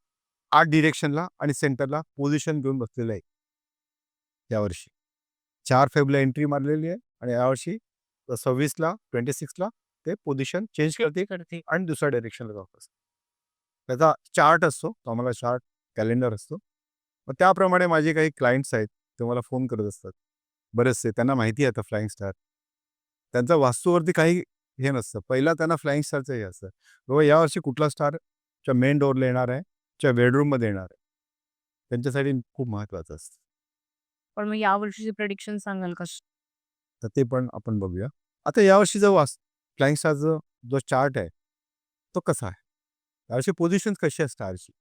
8 डिरेक्शनला आणि सेंटरला पोझिशन घेऊन बसलेले आहे. यावर्षी 4 फेब्रुवारीला एंट्री मारलेली आहे आणि यावर्षी 26ला 26ला ते पोझिशन चेंज करते आणि दुसऱ्या डायरेक्शनला जात असते. त्याचा चार्ट असतो, तो आम्हाला चार्ट कॅलेंडर असतो. मग त्याप्रमाणे माझे काही क्लायंट्स आहेत, ते मला फोन करत असतात. बरेचसे त्यांना माहिती आहे आता फ्लाइंग स्टार. त्यांचा वास्तूवरती काही हे नसतं. पहिला त्यांना फ्लाइंग स्टारचं हे असतं. बाबा यावर्षी कुठला स्टारच्या मेन डोअरला येणार आहे, च्या बेडरूममध्ये येणार आहे. त्यांच्यासाठी खूप महत्त्वाचं असतं. पण मग यावर्षीची प्रेडिक्शन सांगाल का? तर ते पण आपण बघूया. आता यावर्षीचा फ्लाइंग स्टारचा जो चार्ट आहे, तो कसा आहे? यावर्षी पोझिशन्स कशी आहे स्टारची?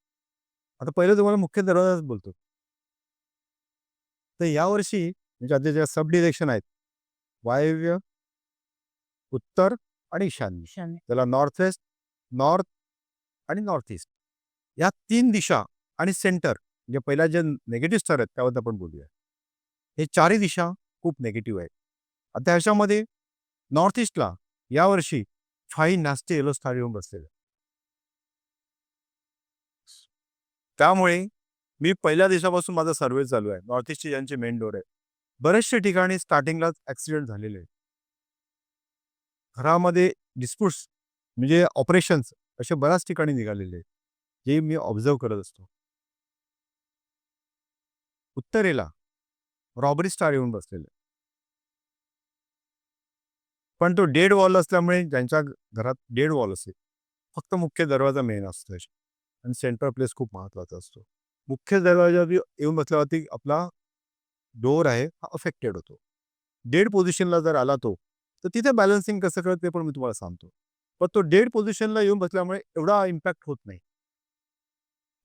आता पहिलं तुम्हाला मुख्य दरवाजाच बोलतो. तर यावर्षी म्हणजे आता ज्या सब डिरेक्शन आहेत, वायव्य, उत्तर आणि ईशान्य. ईशान्य. त्याला नॉर्थ वेस्ट, नॉर्थ आणि नॉर्थ ईस्ट. या 3 दिशा आणि सेंटर म्हणजे पहिला जे निगेटिव्ह स्टार आहेत त्याबद्दल आपण बोलूया. हे चारही दिशा खूप निगेटिव्ह आहेत. आता ह्याच्यामध्ये नॉर्थ ईस्टला यावर्षी 5 नॅस्टी येलो स्टार येऊन बसलेले. त्यामुळे मी पहिल्या दिवसापासून माझा सर्व्हे चालू आहे. नॉर्थ ईस्टचे ज्यांचे मेन डोर आहे. बरेचशा ठिकाणी स्टार्टिंगलाच ॲक्सिडेंट झालेले आहेत. घरामध्ये डिस्प्यूट्स म्हणजे ऑपरेशन्स असे बऱ्याच ठिकाणी निघालेले आहेत. जे मी ऑब्झर्व्ह करत असतो. उत्तरेला रॉबरी स्टार येऊन बसलेले. पण तो डेड वॉल असल्यामुळे ज्यांच्या घरात डेड वॉल असेल, फक्त मुख्य दरवाजा मेन असतो आणि सेंट्रल प्लेस खूप महत्त्वाचा असतो. मुख्य दरवाजा येऊन बसल्यावरती आपला डोअर आहे हा अफेक्टेड होतो. डेड पोझिशनला जर आला तो, तर तिथे बॅलन्सिंग कसं करत ते पण मी तुम्हाला सांगतो. पण तो डेड पोझिशनला येऊन बसल्यामुळे एवढा इम्पॅक्ट होत नाही.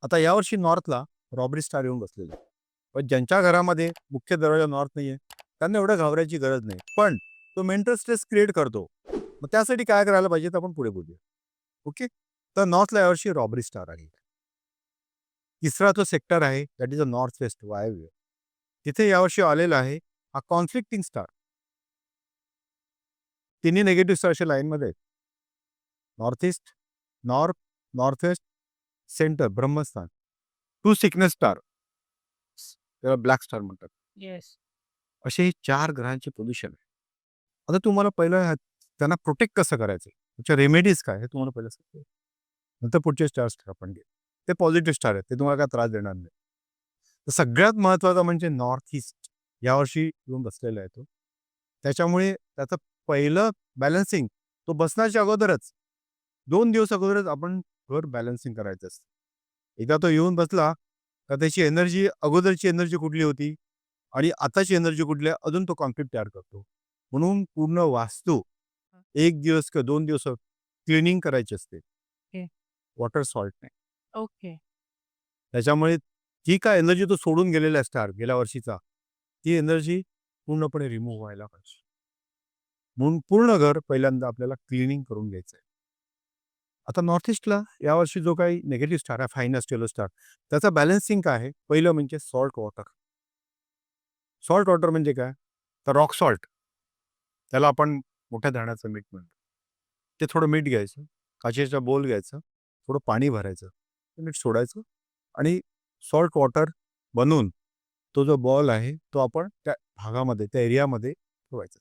आता यावर्षी नॉर्थला रॉबरी स्टार येऊन बसलेले. पण ज्यांच्या घरामध्ये मुख्य दरवाजा नॉर्थ नाहीये, त्यांना एवढं घाबरायची गरज नाही. पण तो मेंटल स्ट्रेस क्रिएट करतो. मग त्यासाठी काय करायला पाहिजे तर आपण पुढे बोलूया. ओके. तर नॉर्थला यावर्षी रॉबरी स्टार आहे. तिसरा जो सेक्टर आहे that is a north west वायव्य. तिथे यावर्षी आलेला आहे हा कॉन्फ्लिक्टिंग स्टार. तिन्ही निगेटिव्ह स्टार अशा लाईनमध्ये आहेत. North east, north, north west, centre, ब्रह्मस्थान. 2 सिक्नेस स्टार. त्याला ब्लॅक स्टार म्हणतात. येस. असे हे 4 ग्रहांची पोझिशन आहे. आता तुम्हाला पहिलं त्यांना प्रोटेक्ट कसं करायचं? त्याच्या रेमेडीज काय हे तुम्हाला पहिलं सांगतो. नंतर पुढचे स्टार्स आपण घेऊ. ते पॉझिटिव्ह स्टार आहेत. ते तुम्हाला काय त्रास देणार नाही. तर सगळ्यात महत्त्वाचा म्हणजे नॉर्थ ईस्ट यावर्षी येऊन बसलेला आहे तो. त्याच्यामुळे त्याचं पहिलं बॅलन्सिंग तो बसण्याच्या अगोदरच 2 दिवस अगोदरच आपण घर बॅलन्सिंग करायचं असतं. एकदा तो येऊन बसला का त्याची एनर्जी अगोदरची एनर्जी कुठली होती आणि आताची एनर्जी कुठली आहे, अजून तो कॉन्फ्लिक्ट तयार करतो. म्हणून पूर्ण वास्तू 1 दिवस किंवा 2 दिवस क्लिनिंग करायची असते. ओके. वॉटर सॉल्ट नाही. ओके. त्याच्यामुळे ती काय एनर्जी तो सोडून गेलेला स्टार गेल्या वर्षीचा, ती एनर्जी पूर्णपणे रिमूव्ह व्हायला पाहिजे. म्हणून पूर्ण घर पहिल्यांदा आपल्याला क्लिनिंग करून घ्यायचं आहे. आता नॉर्थ ईस्टला यावर्षी जो काही निगेटिव्ह स्टार आहे, फायनस येलो स्टार, त्याचा बॅलन्सिंग काय आहे? पहिलं म्हणजे सॉल्ट वॉटर. सॉल्ट वॉटर म्हणजे काय? तर रॉक सॉल्ट. त्याला आपण मोठ्या धरणाचं मीठ म्हणतो. ते थोडं मीठ घ्यायचं, काचेचा बोल घ्यायचं, थोडं पाणी भरायचं, ते मीठ सोडायचं आणि सॉल्ट वॉटर बनवून तो जो बॉल आहे, तो आपण त्या भागामध्ये, त्या एरियामध्ये ठेवायचा.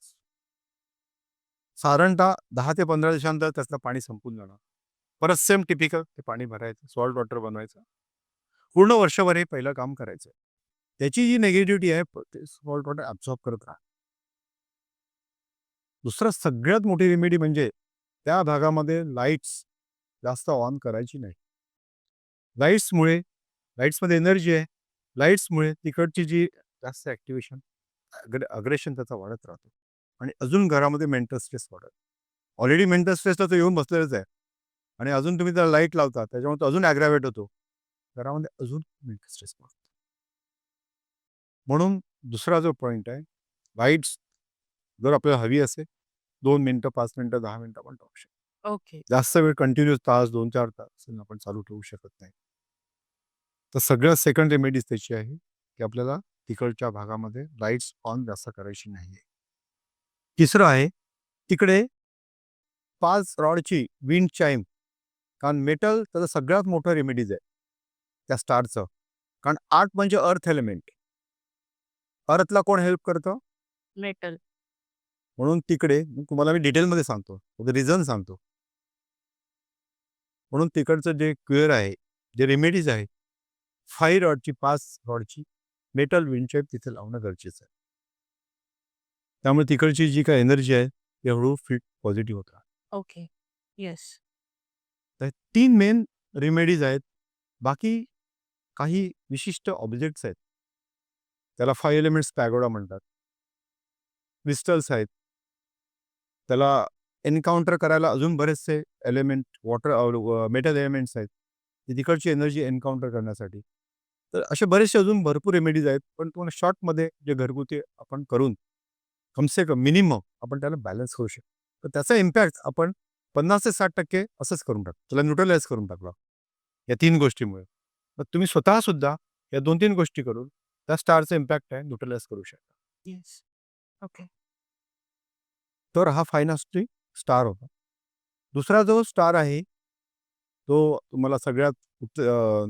साधारणतः 10 ते 15 दिवसानंतर त्यातलं पाणी संपून जाणार. परत सेम टिपिकल ते पाणी भरायचं, सॉल्ट वॉटर बनवायचं. पूर्ण वर्षभर हे पहिलं काम करायचं. त्याची जी निगेटिव्हिटी आहे, ते सॉल्ट वॉटर ॲब्सॉर्ब करत राहा. दुसरं सगळ्यात मोठी रेमेडी म्हणजे त्या भागामध्ये लाईट्स जास्त ऑन करायची नाही. लाईट्समध्ये एनर्जी आहे. लाईट्समुळे तिकडची जी जास्त ॲक्टिव्हेशन, अग्रेशन त्याचा वाढत राहतो आणि अजून घरामध्ये मेंटल स्ट्रेस वाढत. ऑलरेडी मेंटल स्ट्रेसला तो येऊन बसलेलाच आहे आणि अजून तुम्ही त्याला लाईट लावता, त्याच्यामुळे तो अजून ॲग्रावेट होतो. घरामध्ये अजून मेंटल स्ट्रेस वाढतो. म्हणून दुसरा जो पॉईंट आहे, लाईट्स जर आपल्याला हवी असेल 2 मिनिटं, 5 मिनिटं, 10 मिनिटं आपण टाकू शकतो. ओके. जास्त वेळ कंटिन्यूअस तास, 2-4 तास आपण चालू ठेवू शकत नाही. तर सगळ्यात सेकंड रेमेडीज त्याची आहे, की आपल्याला तिकडच्या भागामध्ये लाईट्स ऑन जास्त करायची नाही आहे. तिसरं आहे, तिकडे 5 रॉडची विंड चाईम, कारण मेटल त्याचं सगळ्यात मोठं रेमेडीज आहे त्या स्टारचं. कारण 8 म्हणजे अर्थ एलिमेंट. अर्थला कोण हेल्प करतं? मेटल. म्हणून तिकडे तुम्हाला मी डिटेलमध्ये सांगतो, रिझन सांगतो. म्हणून तिकडचं जे क्युअर आहे, जे रेमेडीज आहे, 5 रॉडची मेटल विंडचाईम तिथे लावणं गरजेचं आहे. त्यामुळे तिकडची जी काही एनर्जी आहे, ती हळूहळू फिट पॉझिटिव्ह होत राहते. ओके. येस. तर 3 मेन रेमेडीज आहेत. बाकी काही विशिष्ट ऑब्जेक्ट्स आहेत. त्याला 5 एलिमेंट्स पॅगोडा म्हणतात. क्रिस्टल्स आहेत. त्याला एन्काउंटर करायला अजून बरेचसे एलिमेंट, मेटल एलिमेंट्स आहेत. ती तिकडची एनर्जी एन्काउंटर करण्यासाठी. तर असे बरेचसे अजून भरपूर रेमेडीज आहेत. पण तुम्हाला शॉर्टमध्ये जे घरगुती आपण करून कमसे कम मिनिमम आपण त्याला बॅलन्स करू शकतो. तर त्याचा इम्पॅक्ट आपण 50 ते 60% असंच करून टाकतो. त्याला न्यूट्रलाइज करून टाकला. या 3 गोष्टीमुळे. तर तुम्ही स्वतः सुद्धा या 2-3 गोष्टी करून त्या स्टारचा इम्पॅक्ट आहे न्यूट्रलाइज करू शकता. येस. ओके. तर हा फायनास्ट्री स्टार होता. दुसरा जो स्टार आहे, तो तुम्हाला सगळ्यात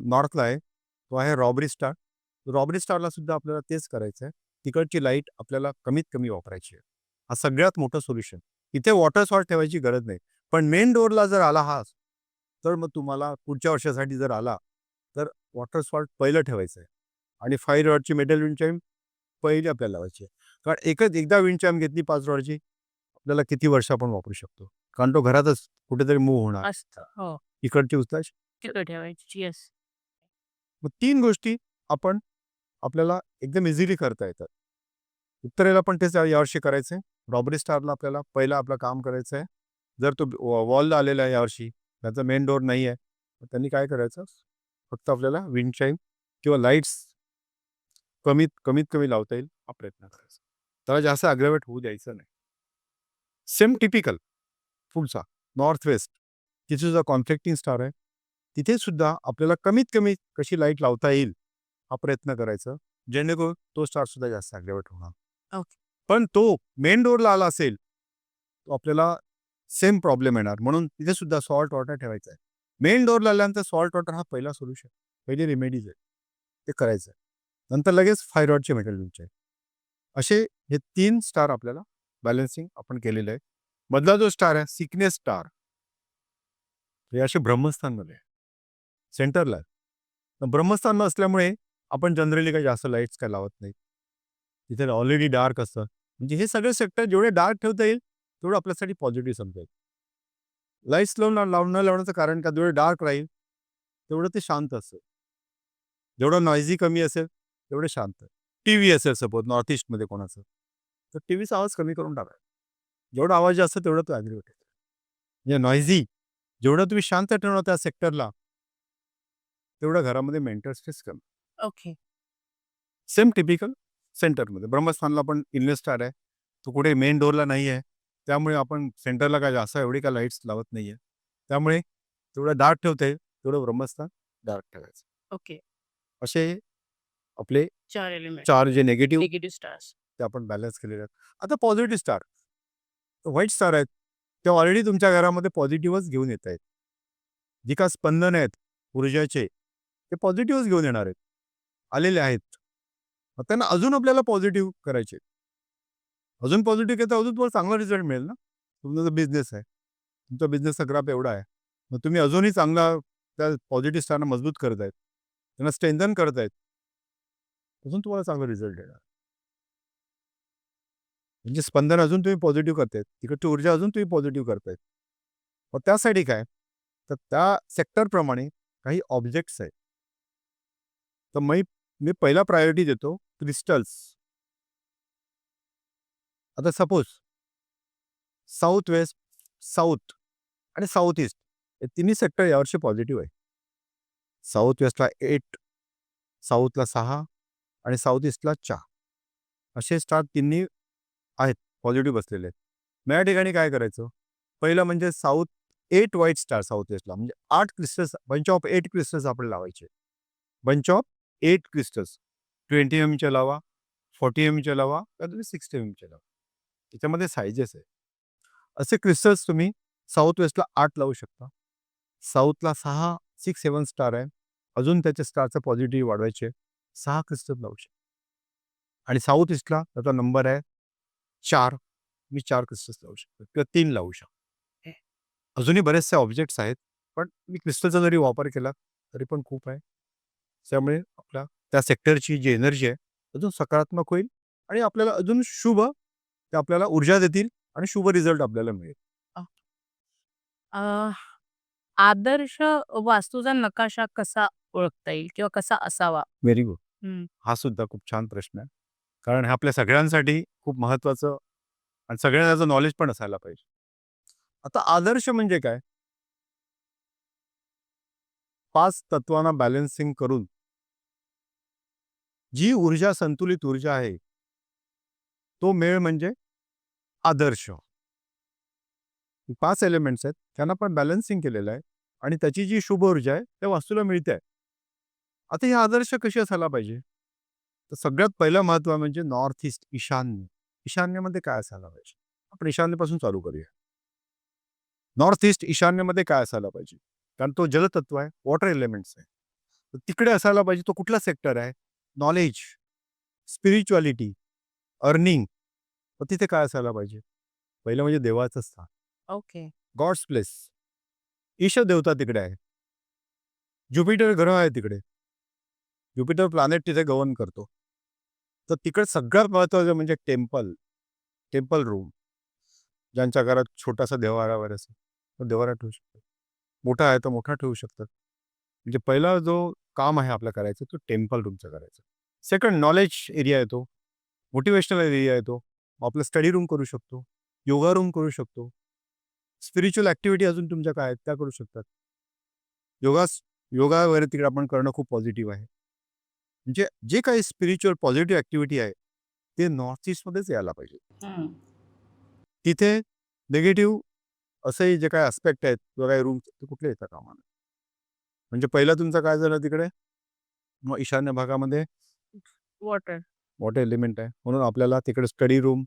नॉर्थला आहे. तो आहे रॉबरी स्टार. रॉबरी स्टारला सुद्धा आपल्याला तेच करायचं आहे. तिकडची लाईट आपल्याला कमीत कमी वापरायची आहे. हा सगळ्यात मोठं सोल्युशन. इथे वॉटर सॉल्ट ठेवायची गरज नाही. पण मेन डोअरला जर आला हा, तर मग तुम्हाला पुढच्या वर्षासाठी जर आला, तर वॉटर सॉल्ट पहिलं ठेवायचं आहे आणि 5 रॉडची मेटल विंड चाईम पहिली आपल्याला लावायची आहे. कारण एकदा विंड चाईम घेतली 5 रॉडची, आपल्याला किती वर्ष आपण वापरू शकतो. कारण तो घरातच कुठेतरी मूव्ह होणार. असतं. हो. इकडची उचलायची. तिकडे ठेवायची. येस. मग 3 गोष्टी आपल्याला एकदम इझिली करता येतात. उत्तरेला पण तेच यावर्षी करायचं आहे. रॉबरी स्टारला आपल्याला पहिलं आपलं काम करायचं आहे. जर तो वॉलला आलेला आहे यावर्षी, त्याचा मेन डोअर नाही आहे, तर त्यांनी काय करायचं, फक्त आपल्याला विंड चाईम किंवा लाईट्स कमीत कमी लावता येईल हा प्रयत्न करायचा. त्याला जास्त अग्रेवेट होऊ द्यायचं नाही. सेम टिपिकल पुढचा नॉर्थ वेस्ट, तिथे सुद्धा कॉन्फ्लिक्टिंग स्टार आहे. तिथे सुद्धा आपल्याला कमीत कमी कशी लाईट लावता येईल हा प्रयत्न करायचा, जेणेकरून तो स्टार सुद्धा जास्त अग्रेवेट होणार. ओके. पण तो मेन डोअरला आला असेल, तो आपल्याला सेम प्रॉब्लेम येणार. म्हणून तिथे सुद्धा सॉल्ट वॉटर ठेवायचं आहे. मेन डोअरला आल्यानंतर सॉल्ट वॉटर हा पहिला सोल्युशन, पहिली रेमेडीज आहे, ते करायचं आहे. नंतर लगेच 5 रॉडचे मेटल विंड आहे. असे हे 3 स्टार आपल्याला बॅलन्सिंग आपण केलेलं आहे. मधला जो स्टार आहे सिकनेस स्टार, हे असे ब्रह्मस्थानमध्ये आहे, सेंटरला आहे. तर ब्रह्मस्थान असल्यामुळे आपण जनरली काही जास्त लाईट्स काय लावत नाही. तिथे ऑलरेडी डार्क असतं. म्हणजे हे सगळे सेक्टर जेवढे डार्क ठेवता येईल तेवढं आपल्यासाठी पॉझिटिव्ह समजेल. लाईट्स न लावण्याचं कारण का जेवढे डार्क राहील तेवढं ते शांत असतं. जेवढं नॉइझी कमी असेल तेवढे शांत. टीव्ही असेल सपोज नॉर्थ ईस्टमध्ये कोणाचं, तर टीव्हीचा आवाज कमी करून टाकायचा. जेवढा आवाज जास्त तेवढं तो ॲग्री होते. म्हणजे नॉइझी जेवढं तुम्ही शांत ठेवणार त्या सेक्टरला, तेवढं घरामध्ये मेंटल स्ट्रेस कमी. ओके. सेम टिपिकल सेंटरमध्ये. ब्रह्मस्थानला पण इनलेस स्टार आहे. तो कुठे मेन डोअरला नाही आहे. त्यामुळे आपण सेंटरला काय जास्त एवढी काय लाईट्स लावत नाहीये. त्यामुळे तेवढं डार्क ठेवता येईल, तेवढं ब्रह्मस्थान डार्क ठेवायचं. ओके. असे आपले 4 एलिमेंट. 4 जे निगेटिव्ह निगेटिव्ह स्टार्स. ते आपण बॅलन्स केलेले आहेत. आता पॉझिटिव्ह स्टार, व्हाईट स्टार आहेत. ते ऑलरेडी तुमच्या घरामध्ये पॉझिटिव्हच घेऊन येत आहेत. जी का स्पंदन आहेत ऊर्जाचे, ते पॉझिटिव्हच घेऊन येणार आहेत. आलेले आहेत. मग त्यांना अजून आपल्याला पॉझिटिव्ह करायचे. अजून पॉझिटिव्ह केलं तर अजून तुम्हाला चांगला रिझल्ट मिळेल ना. तुमचा जो बिझनेस आहे, तुमचा बिझनेसचा ग्राफ एवढा आहे. मग तुम्ही अजूनही चांगला त्या पॉझिटिव्ह स्टारना मजबूत करतायत. त्यांना स्ट्रेंथन करतायत. अजून तुम्हाला चांगला रिझल्ट येणार. म्हणजे स्पंदन अजून तुम्ही पॉझिटिव्ह करतायत. तिकडची ऊर्जा अजून तुम्ही पॉझिटिव्ह करतायत. मग त्यासाठी काय? तर त्या सेक्टरप्रमाणे काही ऑब्जेक्ट्स आहेत. तर मी पहिला प्रायोरिटी देतो क्रिस्टल्स. आता सपोज साऊथ वेस्ट, साऊथ आणि साऊथ ईस्ट हे तिन्ही सेक्टर यावर्षी पॉझिटिव्ह आहे. साऊथ वेस्टला 8, साऊथला 6 आणि साऊथ ईस्टला 4 असे स्टार तिन्ही आहेत, पॉझिटिव्ह बसलेले आहेत. मग या ठिकाणी काय करायचं? पहिलं म्हणजे साऊथ 8 व्हाईट स्टार साऊथ वेस्टला, म्हणजे 8 क्रिस्टल्स, बंच ऑफ 8 क्रिस्टल्स आपण लावायचे. बंच ऑफ 8 क्रिस्टल्स 20 एमचे लावा, 40 एमचे लावा, किंवा तुम्ही 60 एमचे लावा. त्याच्यामध्ये सायझेस आहे. असे क्रिस्टल्स तुम्ही साऊथ वेस्टला 8 लावू शकता. साऊथला 6-7 स्टार आहे. अजून त्याच्या स्टारचं पॉझिटिव्ह वाढवायचे 6 क्रिस्टल लावू शकता. आणि साऊथ ईस्टला त्याचा नंबर आहे 4. मी 4 क्रिस्टल्स लावू शकतो किंवा 3 लावू शकतो. अजूनही बरेचसे ऑब्जेक्ट्स आहेत, पण मी क्रिस्टलचा जरी वापर केला तरी पण खूप आहे. त्यामुळे आपल्या त्या सेक्टरची जी एनर्जी आहे अजून सकारात्मक होईल आणि आपल्याला अजून शुभ ते आपल्याला ऊर्जा देतील आणि शुभ रिझल्ट आपल्याला मिळेल. अ, आदर्श वास्तूचा नकाशा कसा ओळखता येईल किंवा कसा असावा? Very good. हं. हा सुद्धा खूप छान प्रश्न आहे. कारण हे आपल्या सगळ्यांसाठी खूप महत्त्वाचं आणि सगळ्यांना त्याचं नॉलेज पण असायला पाहिजे. आता आदर्श म्हणजे काय? 5 तत्वांना बॅलन्सिंग करून जी ऊर्जा संतुलित ऊर्जा आहे, तो मेळ म्हणजे आदर्श. 5 एलिमेंट्स आहेत, त्यांना पण बॅलन्सिंग केलेलं आहे आणि त्याची जी शुभ ऊर्जा आहे, त्या वास्तूला मिळते आहे. आता हे आदर्श कसे असायला पाहिजे? तर सगळ्यात पहिलं महत्त्व म्हणजे नॉर्थ ईस्ट, ईशान्य. ईशान्येमध्ये काय असायला पाहिजे? आपण ईशान्येपासून चालू करूया. नॉर्थ ईस्ट ईशान्येमध्ये काय असायला पाहिजे? कारण तो जलतत्व आहे, वॉटर एलिमेंट्स आहे. तर तिकडे असायला पाहिजे तो कुठला सेक्टर आहे? Knowledge, spirituality, earning. तर तिथे काय असायला पाहिजे? पहिलं म्हणजे देवाचं स्थान, ओके. God's place. ईश देवता तिकडे आहे. ज्युपिटर ग्रह आहे तिकडे. ज्युपिटर प्लॅनेट तिथे गव्हर्न करतो. तर तिकडे सगळ्यात महत्त्वाचं म्हणजे टेम्पल, टेम्पल रूम. ज्यांच्या घरात छोटासा देव्हारा वगैरे असेल, तो देव्हारा ठेवू शकतात. मोठा आहे तर मोठा ठेवू शकतात. म्हणजे पहिला जो काम आहे आपलं करायचं, तो टेम्पल रूमचं करायचं. सेकंड नॉलेज एरिया येतो, मोटिवेशनल एरिया येतो. आपलं स्टडी रूम करू शकतो, योगा रूम करू शकतो. स्पिरिच्युअल ॲक्टिव्हिटी अजून तुमच्या काय आहेत त्या करू शकतात. योगा वगैरे तिकडे आपण करणं खूप पॉझिटिव्ह आहे. म्हणजे जे काही स्पिरिच्युअल पॉझिटिव्ह ॲक्टिव्हिटी आहे, ते नॉर्थ ईस्टमध्येच यायला पाहिजे. हं. तिथे निगेटिव्ह असे जे काही ॲस्पेक्ट आहेत किंवा काही रूम्स ते कुठले येतात कामा नये. म्हणजे पहिलं तुमचं काय झालं तिकडे? मग ईशान्य भागामध्ये वॉटर. वॉटर एलिमेंट आहे. म्हणून आपल्याला तिकडे study room,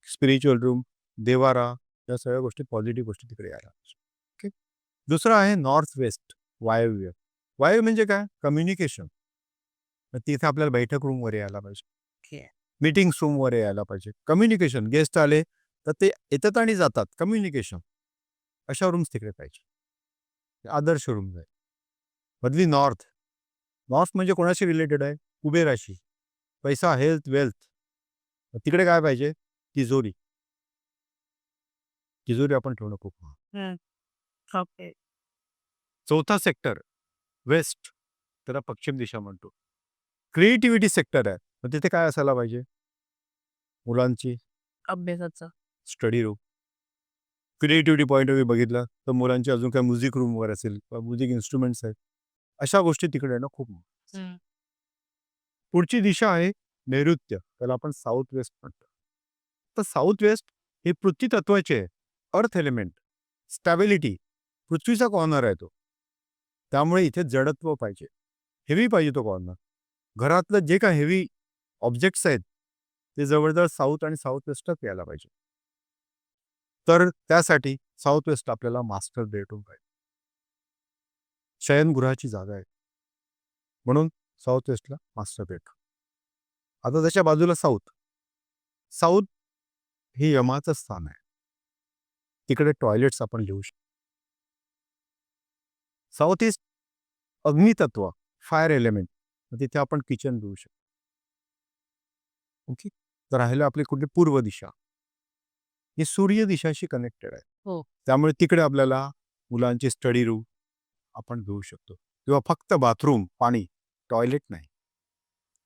spiritual room, Devara या सगळ्या गोष्टी पॉझिटिव्ह गोष्टी तिकडे यायला पाहिजे. ओके. दुसरं आहे नॉर्थ वेस्ट, वायव्य. वायव्य म्हणजे काय? कम्युनिकेशन. मग तिथे आपल्याला बैठक रूमवर यायला पाहिजे. ओके. मीटिंग्स रूमवर यायला पाहिजे. कम्युनिकेशन, गेस्ट आले तर ते येतात आणि जातात. कम्युनिकेशन. अशा रूम्स तिकडे पाहिजे. आदर्श रूम्स आहेत. मधली नॉर्थ. नॉर्थ म्हणजे कोणाशी रिलेटेड आहे? कुबेराशी. पैसा, हेल्थ, वेल्थ. तिकडे काय पाहिजे? तिजोरी. तिजोरी आपण ठेवणं खूप महत्त्वाचं. हं. ओके. चौथा सेक्टर वेस्ट, त्याला पश्चिम दिशा म्हणतो. क्रिएटिव्हिटी सेक्टर आहे, मग तिथे काय असायला पाहिजे? मुलांची अभ्यासाचं. Study room. Creativity point of view बघितला तर मुलांची अजून काय म्युझिक रूम वगैरे असेल किंवा म्युझिक इन्स्ट्रुमेंट्स आहेत, अशा गोष्टी तिकडे आहे ना खूप. हं. पुढची दिशा आहे नैऋत्य, त्याला आपण साऊथ वेस्ट म्हणतो. तर साऊथ वेस्ट हे पृथ्वी तत्वाचे आहे, अर्थ एलिमेंट, स्टॅबिलिटी, पृथ्वीचा कॉर्नर आहे तो. त्यामुळे इथे जडत्व पाहिजे, हेवी पाहिजे तो कॉर्नर. घरातलं जे काय हेवी ऑब्जेक्ट्स आहेत ते जवळजवळ साऊथ आणि साऊथ वेस्टच यायला पाहिजे. तर त्यासाठी साऊथ वेस्ट आपल्याला मास्टर बेडरूम पाहिजे, शयनगृहाची जागा आहे, म्हणून साऊथ वेस्टला मास्टर बेडरूम. आता त्याच्या बाजूला साऊथ. साऊथ हे यमाचं स्थान आहे, तिकडे टॉयलेट्स आपण लिहू शकतो. साऊथ ईस्ट अग्नितत्व, फायर एलिमेंट, तिथे आपण किचन लिहू शकतो. ओके. तर राहिलं आपली कुठली पूर्व दिशा, ही सूर्य दिशाशी कनेक्टेड आहे. हो. त्यामुळे तिकडे आपल्याला मुलांची स्टडी रूम आपण घेऊ शकतो, किंवा फक्त बाथरूम, पाणी, टॉयलेट नाही,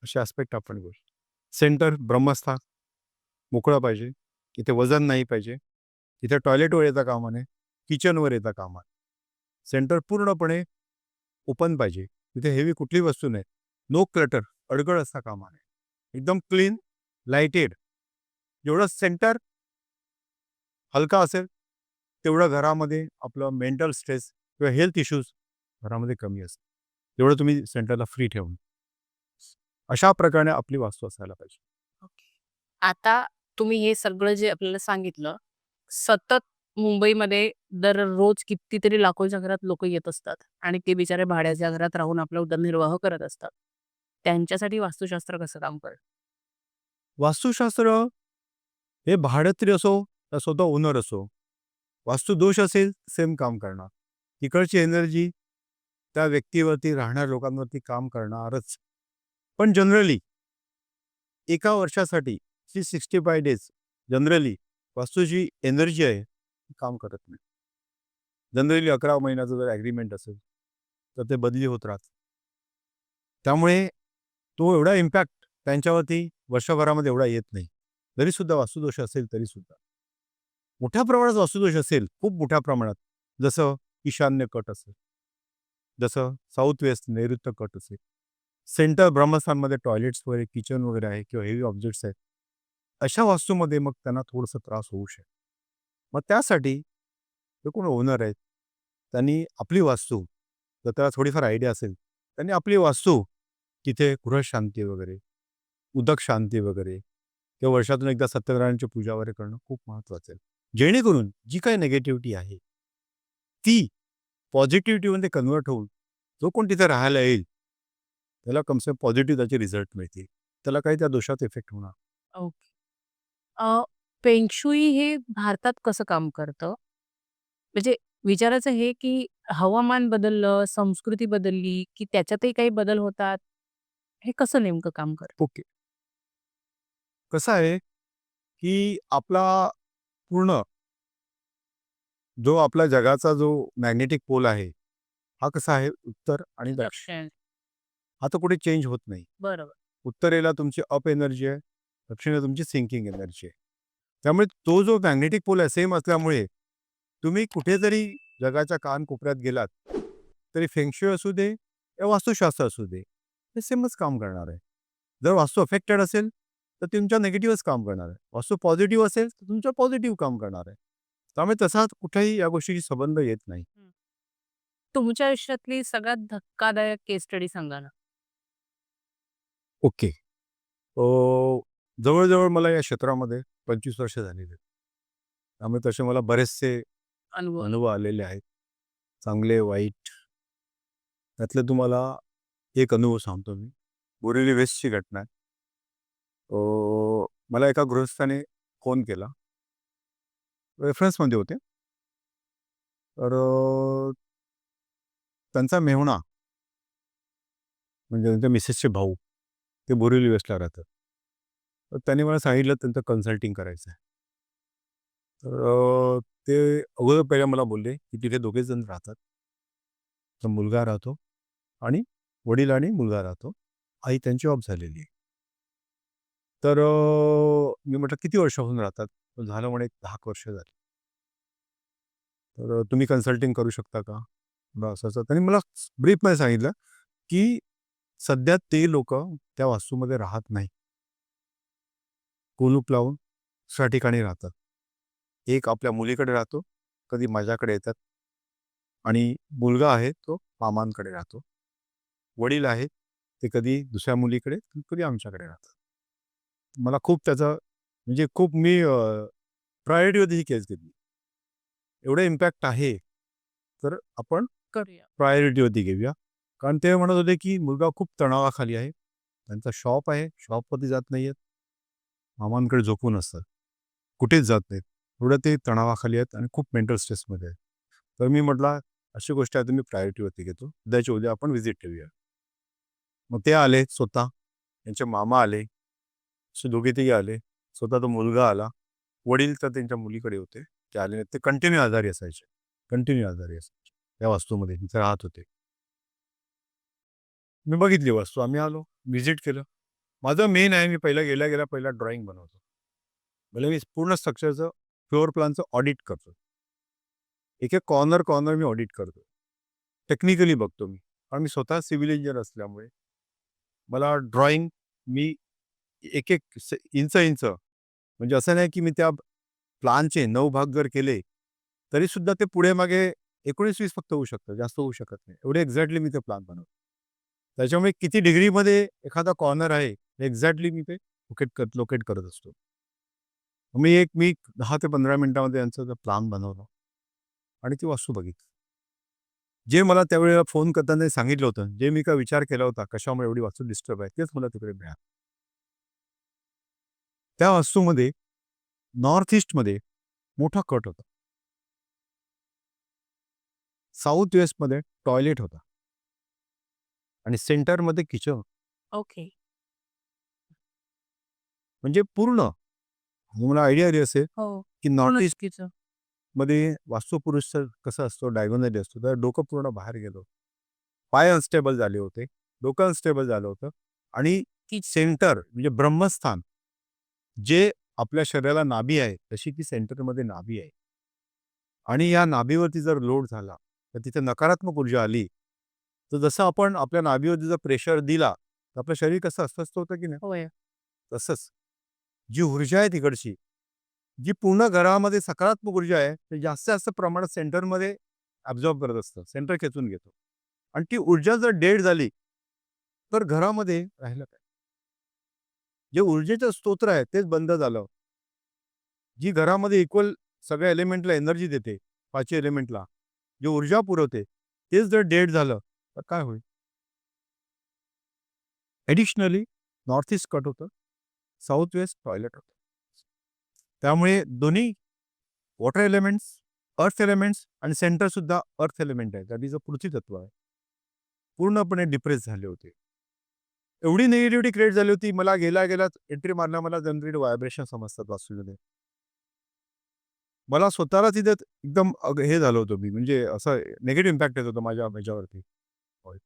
असे ॲस्पेक्ट आपण घेऊ शकतो. सेंटर ब्रह्मस्थान मोकळं पाहिजे, इथे वजन नाही पाहिजे, इथे टॉयलेटवर येता कामा नये, किचनवर येता कामा नये. सेंटर पूर्णपणे ओपन पाहिजे, तिथे हेवी कुठली वस्तू नाही, नो क्लटर, अडगळ असता कामा नये, एकदम क्लीन, लाईटेड. जेवढं सेंटर हलका असेल तेवढं घरामध्ये आपलं मेंटल स्ट्रेस किंवा हेल्थ इश्यूज घरामध्ये कमी असतात. तेवढं तुम्ही सेंटरला फ्री ठेवून, अशा प्रकारे आपली वास्तू असायला पाहिजे. ओके. आता तुम्ही हे सगळं जे आपल्याला सांगितलं, सतत मुंबईमध्ये दररोज कितीतरी लाखोच्या घरात लोकं येत असतात आणि ते बिचारे भाड्याच्या घरात राहून आपला उदरनिर्वाह करत असतात. त्यांच्यासाठी वास्तुशास्त्र कसं काम करतं? वास्तुशास्त्र हे भाडत्री असो तर स्वतः ओनर असो, वास्तुदोष असेल सेम काम करणार. तिकडची एनर्जी त्या व्यक्तीवरती, राहणाऱ्या लोकांवरती काम करणारच. पण जनरली एका वर्षासाठी 365 डेज जनरली वास्तूची एनर्जी आहे ती काम करत नाही. जनरली 11 महिन्याचं जर ॲग्रीमेंट असेल तर ते बदली होत राहतं. त्यामुळे तो एवढा इम्पॅक्ट त्यांच्यावरती वर्षभरामध्ये एवढा येत नाही. जरीसुद्धा वास्तुदोष असेल तरीसुद्धा मोठ्या प्रमाणात वास्तुदोष असेल, खूप मोठ्या प्रमाणात, जसं ईशान्य कट असेल, जसं साऊथ वेस्ट नैऋत्य कट असेल, सेंटर ब्रह्मस्थानमध्ये टॉयलेट्स वगैरे, किचन वगैरे आहे किंवा हेवी ऑब्जेक्ट्स आहेत, अशा वास्तूमध्ये मग त्यांना थोडंसं त्रास होऊ शकतो. मग त्यासाठी जे कोण ओनर आहेत त्यांनी आपली वास्तू, जर त्याला थोडीफार आयडिया असेल, त्यांनी आपली वास्तू तिथे गृहशांती वगैरे, उदक शांती वगैरे, किंवा वर्षातून एकदा सत्यनारायणची पूजा वगैरे करणं खूप महत्त्वाचं आहे. जेणेकरून जी काही निगेटिव्हिटी आहे ती पॉझिटिव्हिटीमध्ये कन्वर्ट होऊन जो कोण तिथे राहायला येईल त्याला कमसे कम पॉझिटिव्ह त्याचे रिझल्ट मिळतील, त्याला काही त्या दोषात इफेक्ट होणार. ओके. फेंगशुई हे भारतात कसं काम करतं? म्हणजे विचारायचं हे, की हवामान बदललं, संस्कृती बदलली, की त्याच्यातही काही बदल होतात? हे कसं नेमकं काम करतं? ओके. कसं आहे की आपला पूर्ण जो आपला जगाचा जो मॅग्नेटिक पोल आहे, हा कसा आहे उत्तर आणि दक्षिण. दक्षिण. हा तर कुठे चेंज होत नाही. बरोबर. उत्तरेला तुमची अप एनर्जी आहे, दक्षिणेला तुमची सिंकिंग एनर्जी आहे. त्यामुळे तो जो मॅग्नेटिक पोल आहे सेम असल्यामुळे तुम्ही कुठेतरी जगाच्या कानकोपऱ्यात गेलात तरी फेंगशुई असू दे या वास्तुशास्त्र असू दे, हे सेमच काम करणार आहे. जर वास्तू अफेक्टेड असेल तर तुमच्या निगेटिव्हच काम करणार आहे, वास्तू पॉझिटिव्ह असेल तर तुमच्या पॉझिटिव्ह काम करणार आहे. त्यामुळे तसा कुठेही या गोष्टीशी संबंध येत नाही. तुमच्या आयुष्यातली सगळ्यात धक्कादायक केस स्टडी सांगा ना? ओके. जवळ-जवळ मला या क्षेत्रामध्ये 25 वर्ष झालेली आहेत. त्यामुळे तसे मला बरेचसे अनुभव. अनुभव आलेले आहेत, चांगले, वाईट. त्यातले तुम्हाला एक अनुभव सांगतो मी. बोरिवली वेस्टची घटना आहे. मला एका गृहस्थाने फोन केला. रेफरन्समध्ये होते. तर त्यांचा मेहुणा म्हणजे त्यांच्या मिसेसचे भाऊ, ते बोरिवली वेस्टला राहतात. तर त्यांनी मला सांगितलं त्यांचं कन्सल्टिंग करायचं आहे. तर ते अगोदर पहिला मला बोलले की तिथे दोघे जण राहतात. तर मुलगा राहतो आणि वडील आणि मुलगा राहतो. आई त्यांची ऑफ झालेली आहे. तर मी म्हटलं, "किती वर्षापासून राहतात?" तर झालं म्हणे, "10 वर्ष झाली." तर तुम्ही कन्सल्टिंग करू शकता का? बरं असं-असं. त्यांनी मला ब्रीफमध्ये सांगितलं, की सध्या ते लोकं त्या वास्तूमध्ये राहत नाही. कुलूप लावून दुसऱ्या ठिकाणी राहतात. एक आपल्या मुलीकडे राहतो, कधी माझ्याकडे येतात आणि मुलगा आहे तो मामांकडे राहतो. वडील आहेत, ते कधी दुसऱ्या मुलीकडे, कधी आमच्याकडे राहतात. मला खूप त्याचा म्हणजे खूप मी प्रायोरिटीवरती ही केस घेतली. एवढं इम्पॅक्ट आहे, तर आपण करूया. प्रायोरिटीवरती घेऊया. कारण ते म्हणत होते, की मुलगा खूप तणावाखाली आहे. त्यांचा शॉप आहे, शॉपवरती जात नाहीयेत. मामांकडे झोपून असतात. कुठेच जात नाहीत. एवढं ते तणावाखाली आहेत आणि खूप मेंटल स्ट्रेसमध्ये आहेत. तर मी म्हटलं, अशी गोष्ट आहे तर मी प्रायोरिटीवरती घेतो. उद्याच्या उद्या आपण व्हिजिट ठेवूया. मग ते आले स्वतः. त्यांचे मामा आले. असे दोघे-तिघे आले. स्वतः तो मुलगा आला. वडील तर त्यांच्या मुलीकडे होते. ते आले नाहीत. ते कंटिन्यू आजारी असायचे. कंटिन्यू आजारी असायचे. त्या वास्तूमध्ये तिथे राहत होते. मी बघितली वास्तू. आम्ही आलो. व्हिजिट केलं. माझं मेन आहे, मी गेल्या पहिला ड्रॉइंग बनवतो. म्हणजे मी पूर्ण स्ट्रक्चरचं फ्लोअर प्लॅनचं ऑडिट करतो. एक-एक कॉर्नर मी ऑडिट करतो. टेक्निकली बघतो मी. कारण मी स्वतः सिव्हिल इंजिनिअर असल्यामुळे मला ड्रॉइंग मी एक-एक इंच म्हणजे असं नाही की मी त्या प्लॅनचे 9 भाग जर केले, तरीसुद्धा ते पुढे-मागे 19-20 फक्त होऊ शकतं, जास्त होऊ शकत नाही. एवढे एक्झॅक्टली मी ते प्लॅन बनवतो. त्याच्यामुळे किती डिग्रीमध्ये एखादा कॉर्नर आहे, एक्झॅक्टली मी ते लोकेट करत असतो. मी 10 ते 15 मिनिटामध्ये यांचा प्लॅन बनवला आणि ती वास्तू बघितली. जे मला त्यावेळेला फोन करताना सांगितलं होतं, जे मी काय विचार केला होता, कशामुळे एवढी वास्तू डिस्टर्ब आहे, तेच मला तिकडे मिळालं. त्या वास्तूमध्ये नॉर्थ ईस्टमध्ये मोठा कट होता. साउथ वेस्टमध्ये टॉयलेट होता आणि सेंटरमध्ये किचन. ओके. म्हणजे पूर्ण तुम्हाला आयडिया आली असेल, हो. की पूर्ण नॉर्थ चुकीचं. ईस्टमध्ये वास्तुपुरुष कसा असतो, डायगोनली असतो, तर डोकं पूर्ण बाहेर गेलं. पाय अनस्टेबल झाले होते, डोकं अनस्टेबल झालं होतं आणि ती सेंटर म्हणजे ब्रह्मस्थान, जे आपल्या शरीराला नाभी आहे, तशी ती सेंटरमध्ये नाभी आहे. आणि या नाभीवरती जर लोड झाला, तर तिथे नकारात्मक ऊर्जा आली, तर जसं आपण आपल्या नाभीवरती जर प्रेशर दिला, तर आपलं शरीर कसं अस्वस्थ होतं की नाही? होय. तसंच जी ऊर्जा आहे तिकडची, जी पूर्ण घरामध्ये सकारात्मक ऊर्जा आहे, ते जास्तीत जास्त प्रमाणात सेंटरमध्ये ॲब्झॉर्ब करत असतं. सेंटर खेचून घेतो. आणि ती ऊर्जा जर डेड झाली, तर घरामध्ये राहिलं काय? जे ऊर्जेचं स्तोत्र आहे, तेच बंद झालं. जी घरामध्ये इक्वल सगळ्या एलिमेंटला एनर्जी देते, 5 एलिमेंटला, जे ऊर्जा पुरवते, तेच जर डेड झालं, तर काय होईल? ॲडिशनली नॉर्थ ईस्ट कट होतं, साउथ वेस्ट टॉयलेट होतं. त्यामुळे दोन्ही वॉटर एलिमेंट्स, अर्थ एलिमेंट्स आणि सेंटरसुद्धा अर्थ एलिमेंट आहे. दॅट इज अ पृथ्वी तत्व आहे. पूर्णपणे डिप्रेस झाले होते. एवढी निगेटिव्हिटी क्रिएट झाली होती, मला गेल्या एंट्री मारल्या मला जनरेट व्हायब्रेशन समजतात वास्तूमध्ये. मला स्वतःला तिथे एकदम हे झालं होतं मी, म्हणजे असं निगेटिव्ह इम्पॅक्ट येत होतं माझ्या ह्याच्यावरती. होय.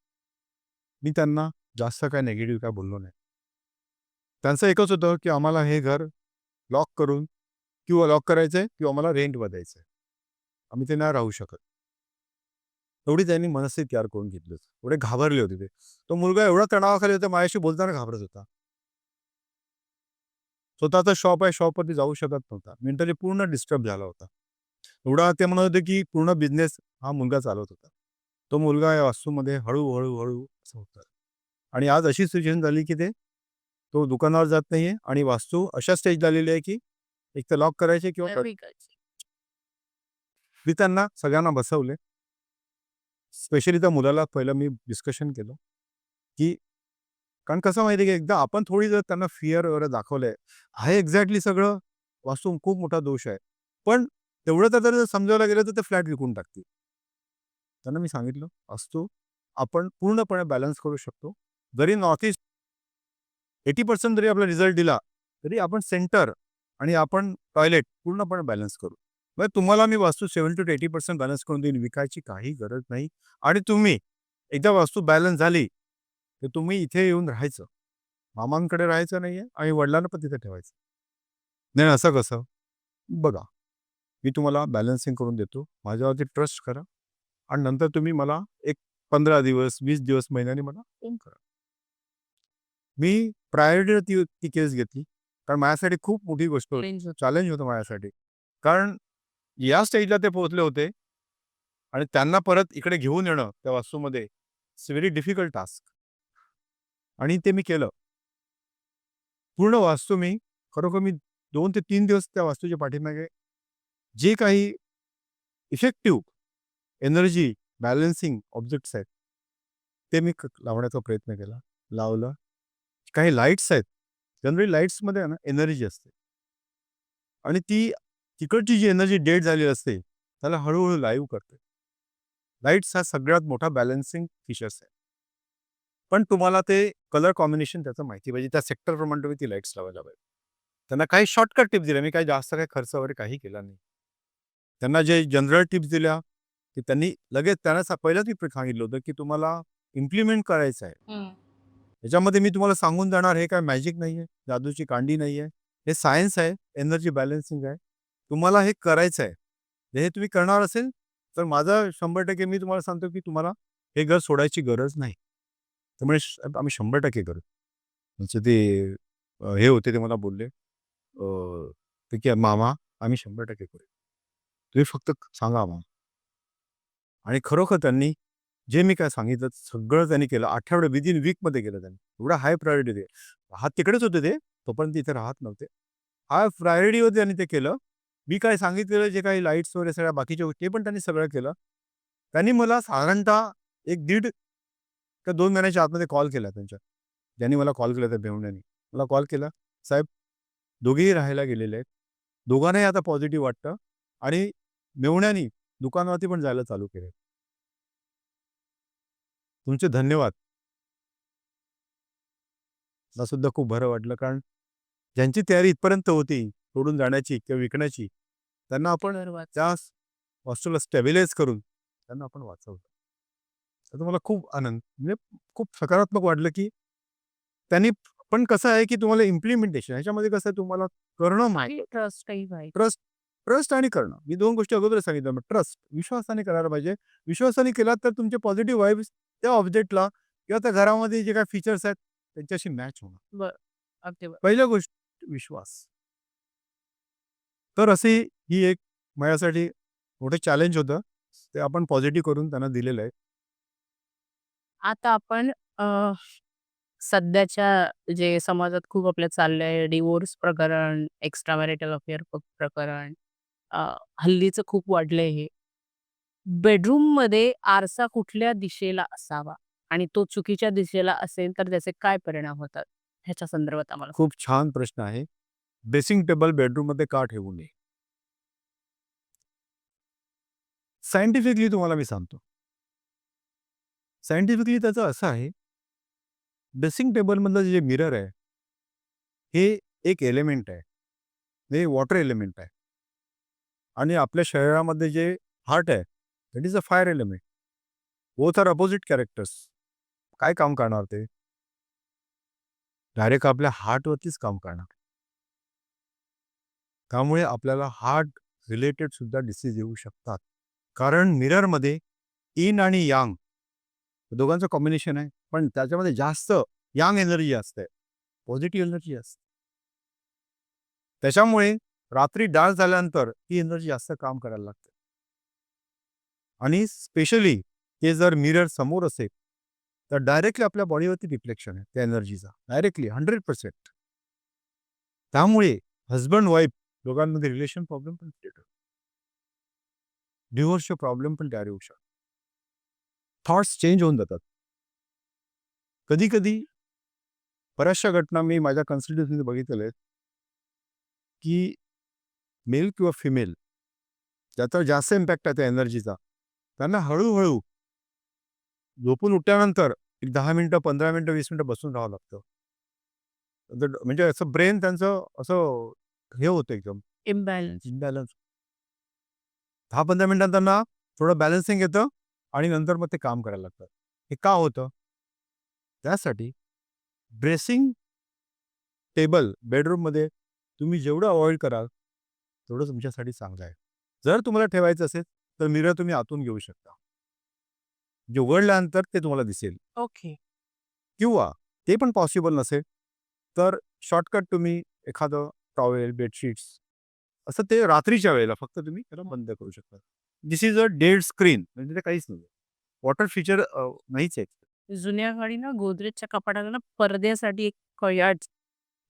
मी त्यांना जास्त काय निगेटिव्ह काय बोललो नाही. त्यांचं एकच होतं, की आम्हाला हे घर लॉक करून किंवा लॉक करायचंय किंवा आम्हाला रेंटवर द्यायचंय. आम्ही ते नाही राहू शकत. एवढी त्यांनी मनस्थिती तयार करून घेतली होती. एवढे घाबरले होते ते. तो मुलगा एवढा तणावाखाली होता, माझ्याशी बोलताना घाबरत होता. स्वतःचा शॉप आहे, शॉपवरती जाऊ शकत नव्हता. मेंटली पूर्ण डिस्टर्ब झाला होता. एवढा ते म्हणत होते, की पूर्ण बिझनेस हा मुलगा चालवत होता. तो मुलगा या वास्तूमध्ये हळू असं होतं. आणि आज अशी सिच्युएशन झाली, की तो दुकानावर जात नाहीये आणि वास्तू अशा स्टेजला आलेली आहे, की एक तर लॉक करायचे किंवा मी त्यांना सगळ्यांना बसवले. स्पेशली त्या मुलाला पहिलं मी डिस्कशन केलं, की कारण कसं माहिती आहे, की एकदा आपण थोडी जर त्यांना फिअर वगैरे दाखवलंय, आहे एक्झॅक्टली सगळं, वास्तू खूप मोठा दोष आहे. पण तेवढं तर जर समजावलं गेलं, तर ते फ्लॅट विकून टाकतील. त्यांना मी सांगितलं, वास्तू आपण पूर्णपणे बॅलन्स करू शकतो. जरी नॉर्थ ईस्ट 80% जरी आपला रिझल्ट दिला, तरी आपण सेंटर आणि आपण टॉयलेट पूर्णपणे बॅलन्स करू. म्हणजे तुम्हाला मी वास्तू 70% to 80% बॅलन्स करून देईन. विकायची काही गरज नाही आणि तुम्ही एकदा वास्तू बॅलन्स झाली, तर तुम्ही इथे येऊन राहायचं. मामांकडे राहायचं नाहीये आणि वडिलांना पण तिथे ठेवायचं. नाही असं कसं? बघा, मी तुम्हाला बॅलन्सिंग करून देतो. माझ्यावरती ट्रस्ट करा आणि नंतर तुम्ही मला एक 15 दिवस, 20 दिवस, महिन्याने मला फोन करा. मी प्रायोरिटीने ती केस घेतली. कारण माझ्यासाठी खूप मोठी गोष्ट होती. Challenge होतं. चॅलेंज होतं माझ्यासाठी. कारण या स्टेजला ते पोहोचले होते आणि त्यांना परत इकडे घेऊन येणं त्या वास्तूमध्ये इट्स व्हेरी डिफिकल्ट टास्क. आणि ते मी केलं. पूर्ण वास्तू मी खरोखर मी 2 ते 3 दिवस त्या वास्तूच्या पाठीमागे जे काही इफेक्टिव्ह एनर्जी बॅलन्सिंग ऑब्जेक्ट्स आहेत, ते मी लावण्याचा प्रयत्न केला. लावलं. काही लाईट्स आहेत. जनरली लाईट्समध्ये आहे ना एनर्जी असते. आणि ती तिकडची जी एनर्जी डेड झालेली असते, त्याला हळू-हळू लाईव्ह करते. लाईट्स हा सगळ्यात मोठा बॅलन्सिंग फीचर्स आहे. पण तुम्हाला ते कलर कॉम्बिनेशन त्याचं माहिती पाहिजे. त्या सेक्टरप्रमाणे तुम्ही ती लाईट्स लावायला पाहिजे. त्यांना काही शॉर्टकट टिप्स दिल्या. मी काही जास्त काही खर्च वगैरे काही केला नाही. त्यांना जे जनरल टिप्स दिल्या, की त्यांनी लगेच त्यांना पहिलंच मी सांगितलं होतं, की तुम्हाला इम्प्लिमेंट करायचं आहे. याच्यामध्ये मी तुम्हाला सांगून जाणार हे काय मॅजिक नाहीये, जादूची कांडी नाहीये. हे सायन्स आहे, एनर्जी बॅलन्सिंग आहे. तुम्हाला हे करायचं आहे. हे तुम्ही करणार असेल, तर माझा 100% मी तुम्हाला सांगतो, की तुम्हाला हे घर सोडायची गरज नाही. त्यामुळे आम्ही 100% करू. म्हणजे ते हे होते ते मला बोलले, ते की "मामा, आम्ही 100% करू. तुम्ही फक्त सांगा आम्हाला." आणि खरोखर त्यांनी जे मी काय सांगितलं सगळं त्यांनी केलं. आठवडे विदिन वीकमध्ये केलं त्यांनी. एवढा हाय प्रायोरिटी ते. राहत तिकडेच होते ते, तोपर्यंत इथे राहत नव्हते. हाय प्रायोरिटीवर त्यांनी ते केलं. मी काय सांगितलेलं जे काही लाईट्स वगैरे सगळ्या बाकीच्या गोष्टी ते पण त्यांनी सगळं केलं. त्यांनी मला साधारणतः एक 1.5 का 2 महिन्याच्या आतमध्ये कॉल केला त्यांच्या. ज्यांनी मला कॉल केला त्या मेहुण्यानी. मला कॉल केला, "साहेब, दोघेही राहायला गेलेले आहेत. दोघांनाही आता पॉझिटिव्ह वाटतं आणि मेहुण्यानी दुकानावरती पण जायला चालू केलं. तुमचे धन्यवाद." मला सुद्धा खूप बरं वाटलं कारण ज्यांची तयारी इथपर्यंत होती सोडून जाण्याची किंवा विकण्याची, त्यांना आपण बरोबर. त्या वास्तूला स्टॅबिलाइज करून त्यांना आपण वाचवलं. तर मला खूप आनंद म्हणजे खूप सकारात्मक वाटलं, की त्यांनी पण कसं आहे, की तुम्हाला इम्प्लिमेंटेशन ह्याच्यामध्ये कसं आहे तुम्हाला करणं माहिती ट्रस्टही पाहिजे. ट्रस्ट ट्रस्ट आणि करणं. मी 2 गोष्टी अगोदरच सांगितल्या. ट्रस्ट विश्वासाने करायला पाहिजे. विश्वासाने केलात तर तुमचे पॉझिटिव्ह वाइब्स त्या ऑब्जेक्टला किंवा त्या घरामध्ये जे काही फीचर्स आहेत त्यांच्याशी मॅच होणार. बरं. अगदी बरोबर. पहिली गोष्ट विश्वास. तर अशी ही एक माझ्यासाठी मोठं चॅलेंज होतं. ते आपण पॉझिटिव्ह करून त्यांना दिलेलं आहे. आता आपण सध्याच्या जे समाजात खूप आपल्या चाललंय डिव्होर्स प्रकरण, एक्स्ट्रा मॅरिटल अफेअर प्रकरण, अ, हल्लीचं खूप वाढलंय हे. बेडरूममध्ये आरसा कुठल्या दिशेला असावा आणि तो चुकीच्या दिशेला असेल तर त्याचे काय परिणाम होतात? ह्याच्या संदर्भात आम्हाला खूप छान प्रश्न आहे. ड्रेसिंग टेबल बेडरूममध्ये का ठेवू नये? सायंटिफिकली तुम्हाला मी सांगतो. सायंटिफिकली त्याचं असं आहे, ड्रेसिंग टेबलमधलं जे मिरर आहे, हे एक एलिमेंट आहे. हे वॉटर एलिमेंट आहे. आणि आपल्या शरीरामध्ये जे हार्ट आहे, that is a fire element. Both are opposite characters. काय काम करणार ते? डायरेक्ट आपल्या हार्टवरतीच काम करणार. त्यामुळे आपल्याला हार्ट रिलेटेड सुद्धा डिसीज येऊ शकतात. कारण मिररमध्ये यिन आणि यांग दोघांचं कॉम्बिनेशन आहे. पण त्याच्यामध्ये जास्त यांग एनर्जी असते. पॉझिटिव्ह एनर्जी असते. त्याच्यामुळे रात्री डार्क झाल्यानंतर ही एनर्जी जास्त काम करायला लागते. आणि स्पेशली ते जर मिरर समोर असेल, तर डायरेक्टली आपल्या बॉडीवरती रिफ्लेक्शन आहे त्या एनर्जीचा. डायरेक्टली 100%. त्यामुळे हसबंड वाईफ दोघांमध्ये रिलेशन प्रॉब्लेम पण क्रिएट होतो. डिव्होर्सचे प्रॉब्लेम पण तयार होऊ शकतात. थॉट्स चेंज होऊन जातात. कधी-कधी बऱ्याचशा घटना मी माझ्या कन्सल्टन्सीमध्ये बघितलेल्या आहेत, की मेल किंवा फिमेल ज्याचा जास्त इम्पॅक्ट आहे त्या एनर्जीचा, त्यांना हळू झोपून उठल्यानंतर एक 10 मिनिटं, 15 मिनिटं, 20 मिनिटं बसून राहावं लागतं. म्हणजे असं ब्रेन त्यांचं असं हे होतं एकदम इम्बॅलन्स. इम्बॅलन्स. 10-15 मिनिटांत त्यांना थोडं बॅलन्सिंग येतं आणि नंतर मग ते काम करायला लागतं. हे का होतं? त्यासाठी ड्रेसिंग टेबल बेडरूममध्ये तुम्ही जेवढं अवॉइड कराल तेवढं तुमच्यासाठी चांगलं आहे. जर तुम्हाला ठेवायचं असेल तर मिरर तुम्ही आतून घेऊ शकता. जे उघडल्यानंतर ते तुम्हाला दिसेल. Okay. किंवा ते पण पॉसिबल नसेल तर शॉर्टकट तुम्ही एखादं टॉवेल, बेडशीट्स असं ते रात्रीच्या वेळेला फक्त तुम्ही त्याला बंद करू शकता. दिस इज अ डेड स्क्रीन, म्हणजे ते काहीच नाही. वॉटर फीचर नाहीच आहे. जुन्या काळी ना गोदरेजच्या कपाटाला ना पडद्यासाठी एक कयाट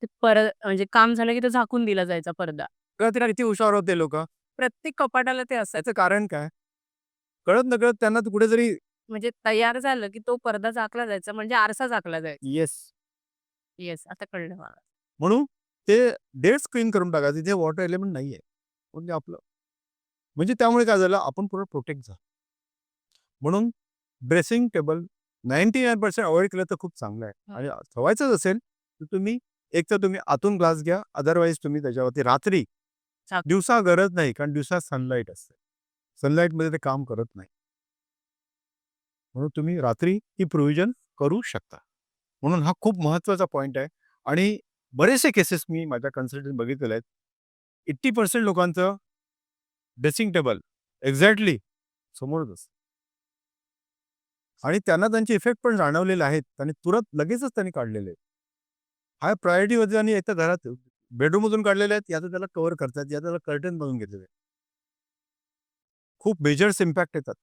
ते म्हणजे काम झालं की तो झाकून दिला जायचा पडदा. तिला किती हुशार होते लोक. प्रत्येक कपाटाला ते असायचं. त्याचं कारण काय? कळत नकळत त्यांना कुठेतरी म्हणजे तयार झालं की तो पडदा झाकला जायचा म्हणजे आरसा झाकला जायचा. येस येस, आता कळलं मला. म्हणून ते डेड स्क्रीन करून टाका. तिथे वॉटर एलिमेंट नाहीये. म्हणजे आपलं म्हणजे त्यामुळे काय झालं, आपण पूर्ण प्रोटेक्ट झालो. म्हणून ड्रेसिंग टेबल 99% अवॉइड केलं तर खूप चांगलं आहे. आणि ठेवायचंच असेल तर तुम्ही एक तर तुम्ही आतून ग्लास घ्या, अदरवाईज तुम्ही त्याच्यावरती रात्री झाक. दिवसा गरज नाही, कारण दिवसा सनलाईट असते. सनलाईटमध्ये ते काम करत नाही. म्हणून तुम्ही रात्री ही प्रोव्हिजन करू शकता. म्हणून हा खूप महत्त्वाचा पॉईंट आहे. आणि बरेचसे केसेस मी माझ्या कन्सल्टंट बघितलेले आहेत. 80% लोकांचं ड्रेसिंग टेबल एक्झॅक्टली समोरच असतं. आणि त्यांना त्यांचे इफेक्ट पण जाणवलेले आहेत. त्यांनी तुरंत लगेचच त्यांनी काढलेले आहेत. हाय प्रायोरिटीमध्ये आणि एकतर घरात बेडरूममधून काढलेले आहेत, या तर त्याला कव्हर करतात, या त्याला कर्टन बनवून घेतलेले आहेत. खूप मेजर्स इम्पॅक्ट येतात.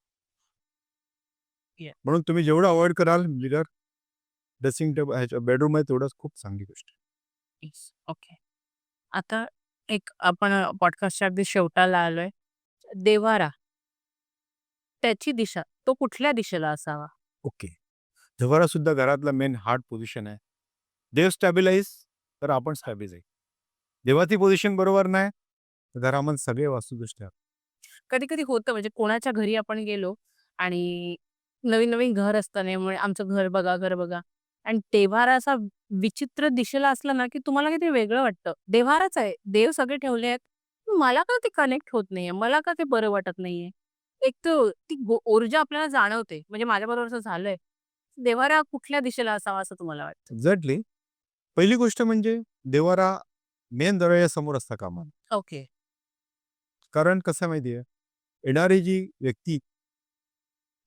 Yeah. म्हणून तुम्ही जेवढं अवॉइड कराल मिरर ड्रेसिंग टेबल ह्याच्या बेडरूममध्ये तेवढंच खूप चांगली गोष्ट आहे. Yes, okay. आता एक आपण पॉडकास्टच्या अगदी शेवटाला आलोय. देव्हारा, त्याची दिशा, तो कुठल्या दिशेला असावा? ओके. देव्हारा सुद्धा घरातला मेन हार्ड पोझिशन आहे. देव स्टॅबिलाईज तर आपण स्टॅबिलाईज. देवाची पोझिशन बरोबर नाही तर घरामध्ये सगळे वास्तुदृष्ट्या कधी-कधी होतं म्हणजे कोणाच्या घरी आपण गेलो आणि नवीन-नवीन घर असतं त्यामुळे आमचं घर बघा, घर बघा आणि देव्हारा असा विचित्र दिशेला असला ना, की तुम्हाला काहीतरी वेगळं वाटतं. देव्हाराच आहे, देव सगळे ठेवले आहेत. मला का ते कनेक्ट होत नाहीये? मला का ते बरं वाटत नाहीये? एक तर ती ऊर्जा आपल्याला जाणवते. म्हणजे माझ्याबरोबर असं झालंय. देव्हारा कुठल्या दिशेला असावा असं तुम्हाला वाटतं? एक्झॅक्टली. पहिली गोष्ट म्हणजे देव्हारा मेन दरवाजासमोर असता कामा नये. ओके. कारण कसं आहे माहिती आहे, येणारी जी व्यक्ती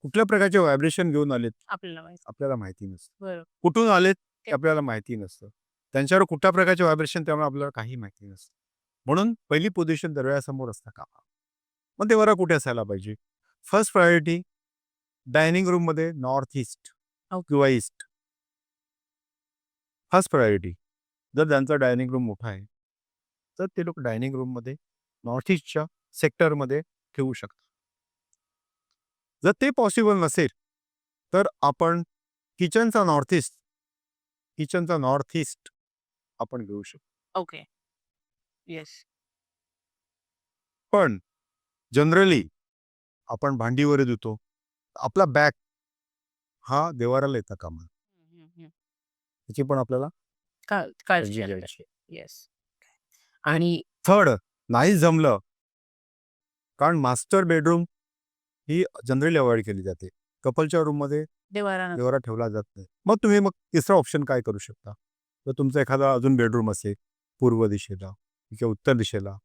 कुठल्या प्रकारचे व्हायब्रेशन घेऊन आलेत आपल्याला माहिती. आपल्याला माहिती नसतं. बरोबर. कुठून आलेत ते आपल्याला माहिती नसतं. त्यांच्यावर कुठल्या प्रकारचे व्हायब्रेशन त्यामुळे आपल्याला काही माहिती नसतं. म्हणून पहिली पोझिशन दरवाजासमोर असता कामा. मग देव्हारा कुठे असायला पाहिजे? फर्स्ट प्रायोरिटी डायनिंग रूममध्ये नॉर्थ ईस्ट किंवा ईस्ट. First priority. जर त्यांचा डायनिंग रूम मोठा आहे तर ते लोक डायनिंग रूममध्ये नॉर्थ ईस्टच्या सेक्टरमध्ये ठेवू शकतात. जर ते पॉसिबल नसेल तर आपण किचनचा नॉर्थ ईस्ट आपण घेऊ शकतो. Okay. Yes. पण जनरली आपण भांडीवर धुतो. आपला बॅग हा देवाराला येता कामा नये. त्याची पण आपल्याला काळजी काळजी घ्यायला घ्यायची. येस. आणि थर्ड, नाही जमलं कारण मास्टर बेडरूम ही जनरली अवॉइड केली जाते. कपलच्या रूममध्ये देव्हारा नसतो. देव्हारा ठेवला जात नाही. मग तुम्ही तिसरा ऑप्शन काय करू शकता? तर तुमचा एखादा अजून बेडरूम असेल पूर्व दिशेला किंवा उत्तर दिशेला,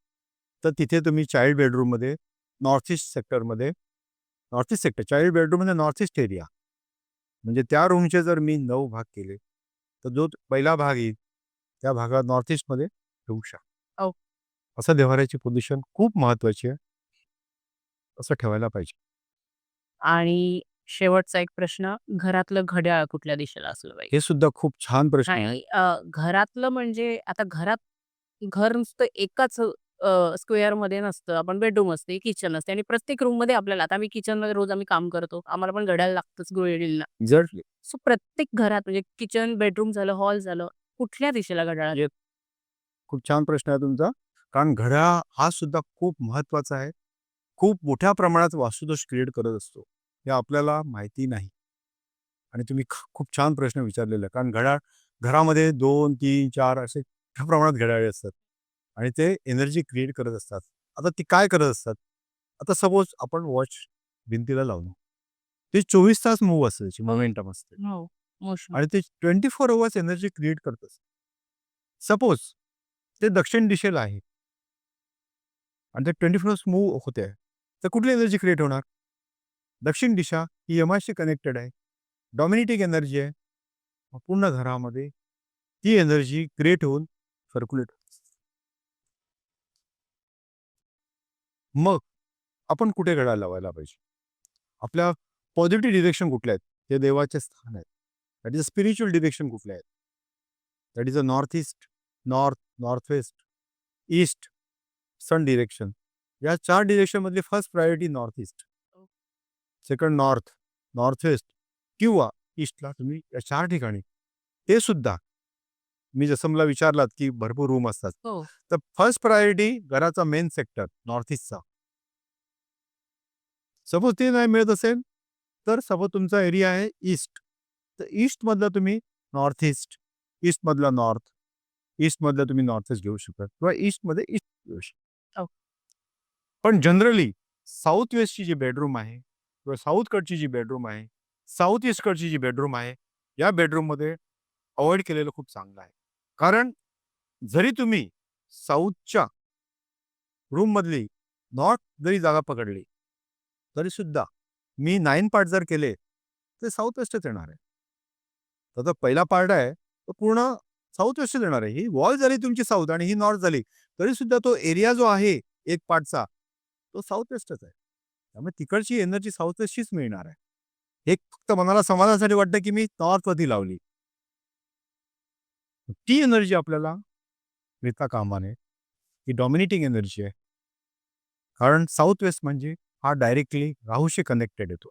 तर तिथे तुम्ही चाइल्ड बेडरूममध्ये नॉर्थ ईस्ट सेक्टरमध्ये north east sector child bedroom म्हणजे नॉर्थ ईस्ट एरिया. म्हणजे त्या रूमचे जर मी 9 भाग केले तर जो पहिला भाग येईल त्या भागात नॉर्थ ईस्टमध्ये ठेवू शकता. हो. असं देव्हाऱ्याची पोझिशन खूप महत्त्वाची आहे. असं ठेवायला पाहिजे. आणि शेवटचा एक प्रश्न, घरातलं घड्याळ कुठल्या दिशेला असलं पाहिजे? हे सुद्धा खूप छान प्रश्न आहे. नाही, घरातलं म्हणजे आता घर नुसतं एकाच स्क्वेअरमध्ये नसतं. आपण बेडरूम असते, किचन असते आणि प्रत्येक रूममध्ये आपल्याला आता आम्ही किचनमध्ये रोज आम्ही काम करतो. आम्हाला पण घड्याळ लागतंच गृहिणींना. एक्झॅक्टली. सो प्रत्येक घरात म्हणजे किचन, बेडरूम झालं, हॉल झालं, कुठल्या दिशेला घड्याळ? खूप छान प्रश्न आहे तुमचा. कारण घड्याळ हा सुद्धा खूप महत्त्वाचा आहे. खूप मोठ्या प्रमाणात वास्तुदोष क्रिएट करत असतो. हे आपल्याला माहिती नाही. आणि तुम्ही खूप छान प्रश्न विचारलेला आहे. कारण घड्याळ घरामध्ये 2, 3, 4 असे मोठ्या प्रमाणात घड्याळे असतात. आणि ते एनर्जी क्रिएट करत असतात. आता ती काय करत असतात? आता सपोज आपण वॉच भिंतीला लावलो. ती 24 तास मूव्ह असते, त्याची मोमेंटम असते. हो. मोशन. आणि ते 24 अवर्स एनर्जी क्रिएट करत असतं. सपोज ते दक्षिण दिशेला आहे आणि ते 24 अवर्स मूव्ह होते आहे, तर कुठली एनर्जी क्रिएट होणार? दक्षिण दिशा ही यमाशी कनेक्टेड आहे, डॉमिनेटिंग एनर्जी आहे. मग पूर्ण घरामध्ये ती एनर्जी क्रिएट होऊन सर्क्युलेट. मग आपण कुठे घड्याळ लावायला पाहिजे? आपल्या पॉझिटिव्ह डिरेक्शन कुठल्या आहेत? ते देवाचे स्थान आहेत. दॅट इज स्पिरिच्युअल डिरेक्शन कुठल्या आहेत? That is a north east, north, north west, east, sun direction. या 4 डिरेक्शनमधली first priority north east, second north, north west किंवा ईस्टला तुम्ही या 4 ठिकाणी. ते सुद्धा मी जसं मला विचारलात की भरपूर रूम असतात, हो. तर फर्स्ट प्रायोरिटी घराचा मेन सेक्टर नॉर्थ ईस्टचा. सपोज ते नाही मिळत असेल, तर सपोज तुमचा एरिया आहे ईस्ट, तर ईस्टमधला तुम्ही नॉर्थ ईस्ट, ईस्टमधला नॉर्थ, ईस्टमधला तुम्ही नॉर्थ ईस्ट घेऊ शकता किंवा ईस्टमध्ये ईस्ट घेऊ शकता. हो. पण जनरली साऊथ वेस्टची जी बेडरूम आहे किंवा साऊथकडची जी बेडरूम आहे, साऊथ ईस्टकडची जी बेडरूम आहे, या बेडरूममध्ये अवॉइड केलेलं खूप चांगलं आहे. कारण जरी तुम्ही साऊथच्या रूममधली नॉर्थ जरी जागा पकडली, तरी सुद्धा मी 9 पार्ट जर केले, तर साऊथ वेस्टच येणार आहे. त्याचा पहिला पार्ट आहे, तो पूर्ण साऊथ वेस्टच येणार आहे. ही वॉल झाली तुमची साऊथ आणि ही नॉर्थ झाली, तरी सुद्धा तो एरिया जो आहे एक पार्टचा, तो साऊथ वेस्टच आहे. त्यामुळे तिकडची एनर्जी साऊथ वेस्टचीच मिळणार आहे. हे फक्त मनाला समाधानासाठी वाटतं की मी नॉर्थवरती लावली. ती एनर्जी आपल्याला मिळता कामा नये. ही डॉमिनेटिंग एनर्जी आहे. कारण साऊथ वेस्ट म्हणजे हा डायरेक्टली राहूशी कनेक्टेड येतो.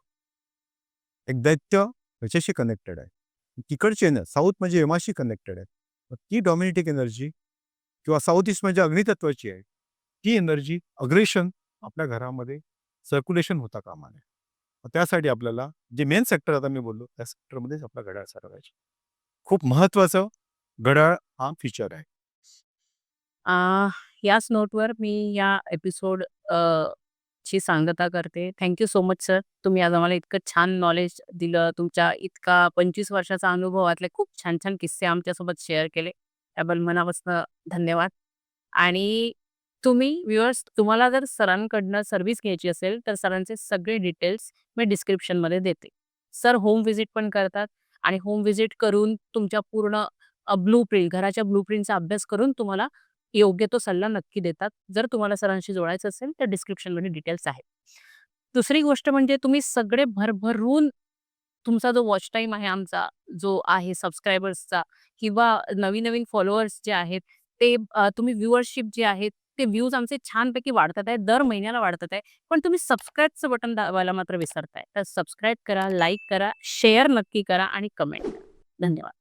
एक दैत्य त्याच्याशी कनेक्टेड आहे. तिकडची साऊथ म्हणजे यमाशी कनेक्टेड आहे. मग ती डॉमिनेटिंग एनर्जी किंवा साऊथ ईस्ट म्हणजे अग्नितत्वाची आहे. ती एनर्जी अग्रेशन आपल्या घरामध्ये सर्क्युलेशन होता कामा नये. मग त्यासाठी आपल्याला जे मेन सेक्टर आता मी बोललो, त्या सेक्टरमध्येच आपला घड्याळ सारवायचे. खूप महत्त्वाचं घड्याळ हा फीचर आहे. याच नोटवर मी या एपिसोड ची सांगता करते. Thank you so much sir. तुम्ही आज आम्हाला इतकं छान नॉलेज दिलं. तुमच्या इतका 25 वर्षाचा अनुभवातले खूप छान-छान किस्से आमच्यासोबत शेअर केले. त्याबद्दल मनापासून धन्यवाद. आणि तुम्ही व्ह्युअर्स तुम्हाला जर सरांकडनं सर्व्हिस घ्यायची असेल, तर सरांचे सगळे डिटेल्स मी डिस्क्रिप्शनमध्ये देते. सर होम व्हिजिट पण करतात आणि होम व्हिजिट करून तुमच्या पूर्ण ब्लूप्रिंट घराच्या ब्लूप्रिंटचा अभ्यास करून तुम्हाला योग्य तो सल्ला नक्की देतात. जर तुम्हाला सरांशी जोडायचं असेल, तर डिस्क्रिप्शनमध्ये डिटेल्स आहेत. दुसरी गोष्ट म्हणजे तुम्ही सगळे भरभरून तुमचा जो वॉच टाईम आहे आमचा, जो आहे सबस्क्रायबर्सचा किंवा नवीन-नवीन फॉलोअर्स जे आहेत, ते तुम्ही व्ह्यूअरशिप जे आहे, ते व्ह्यूज आमचे छानपैकी वाढतात आहेत. दर महिन्याला वाढतात आहे. पण तुम्ही सबस्क्राईबचं बटन दाबायला मात्र विसरताय. तर सबस्क्राईब करा, लाईक करा, शेअर नक्की करा आणि कमेंट करा. धन्यवाद.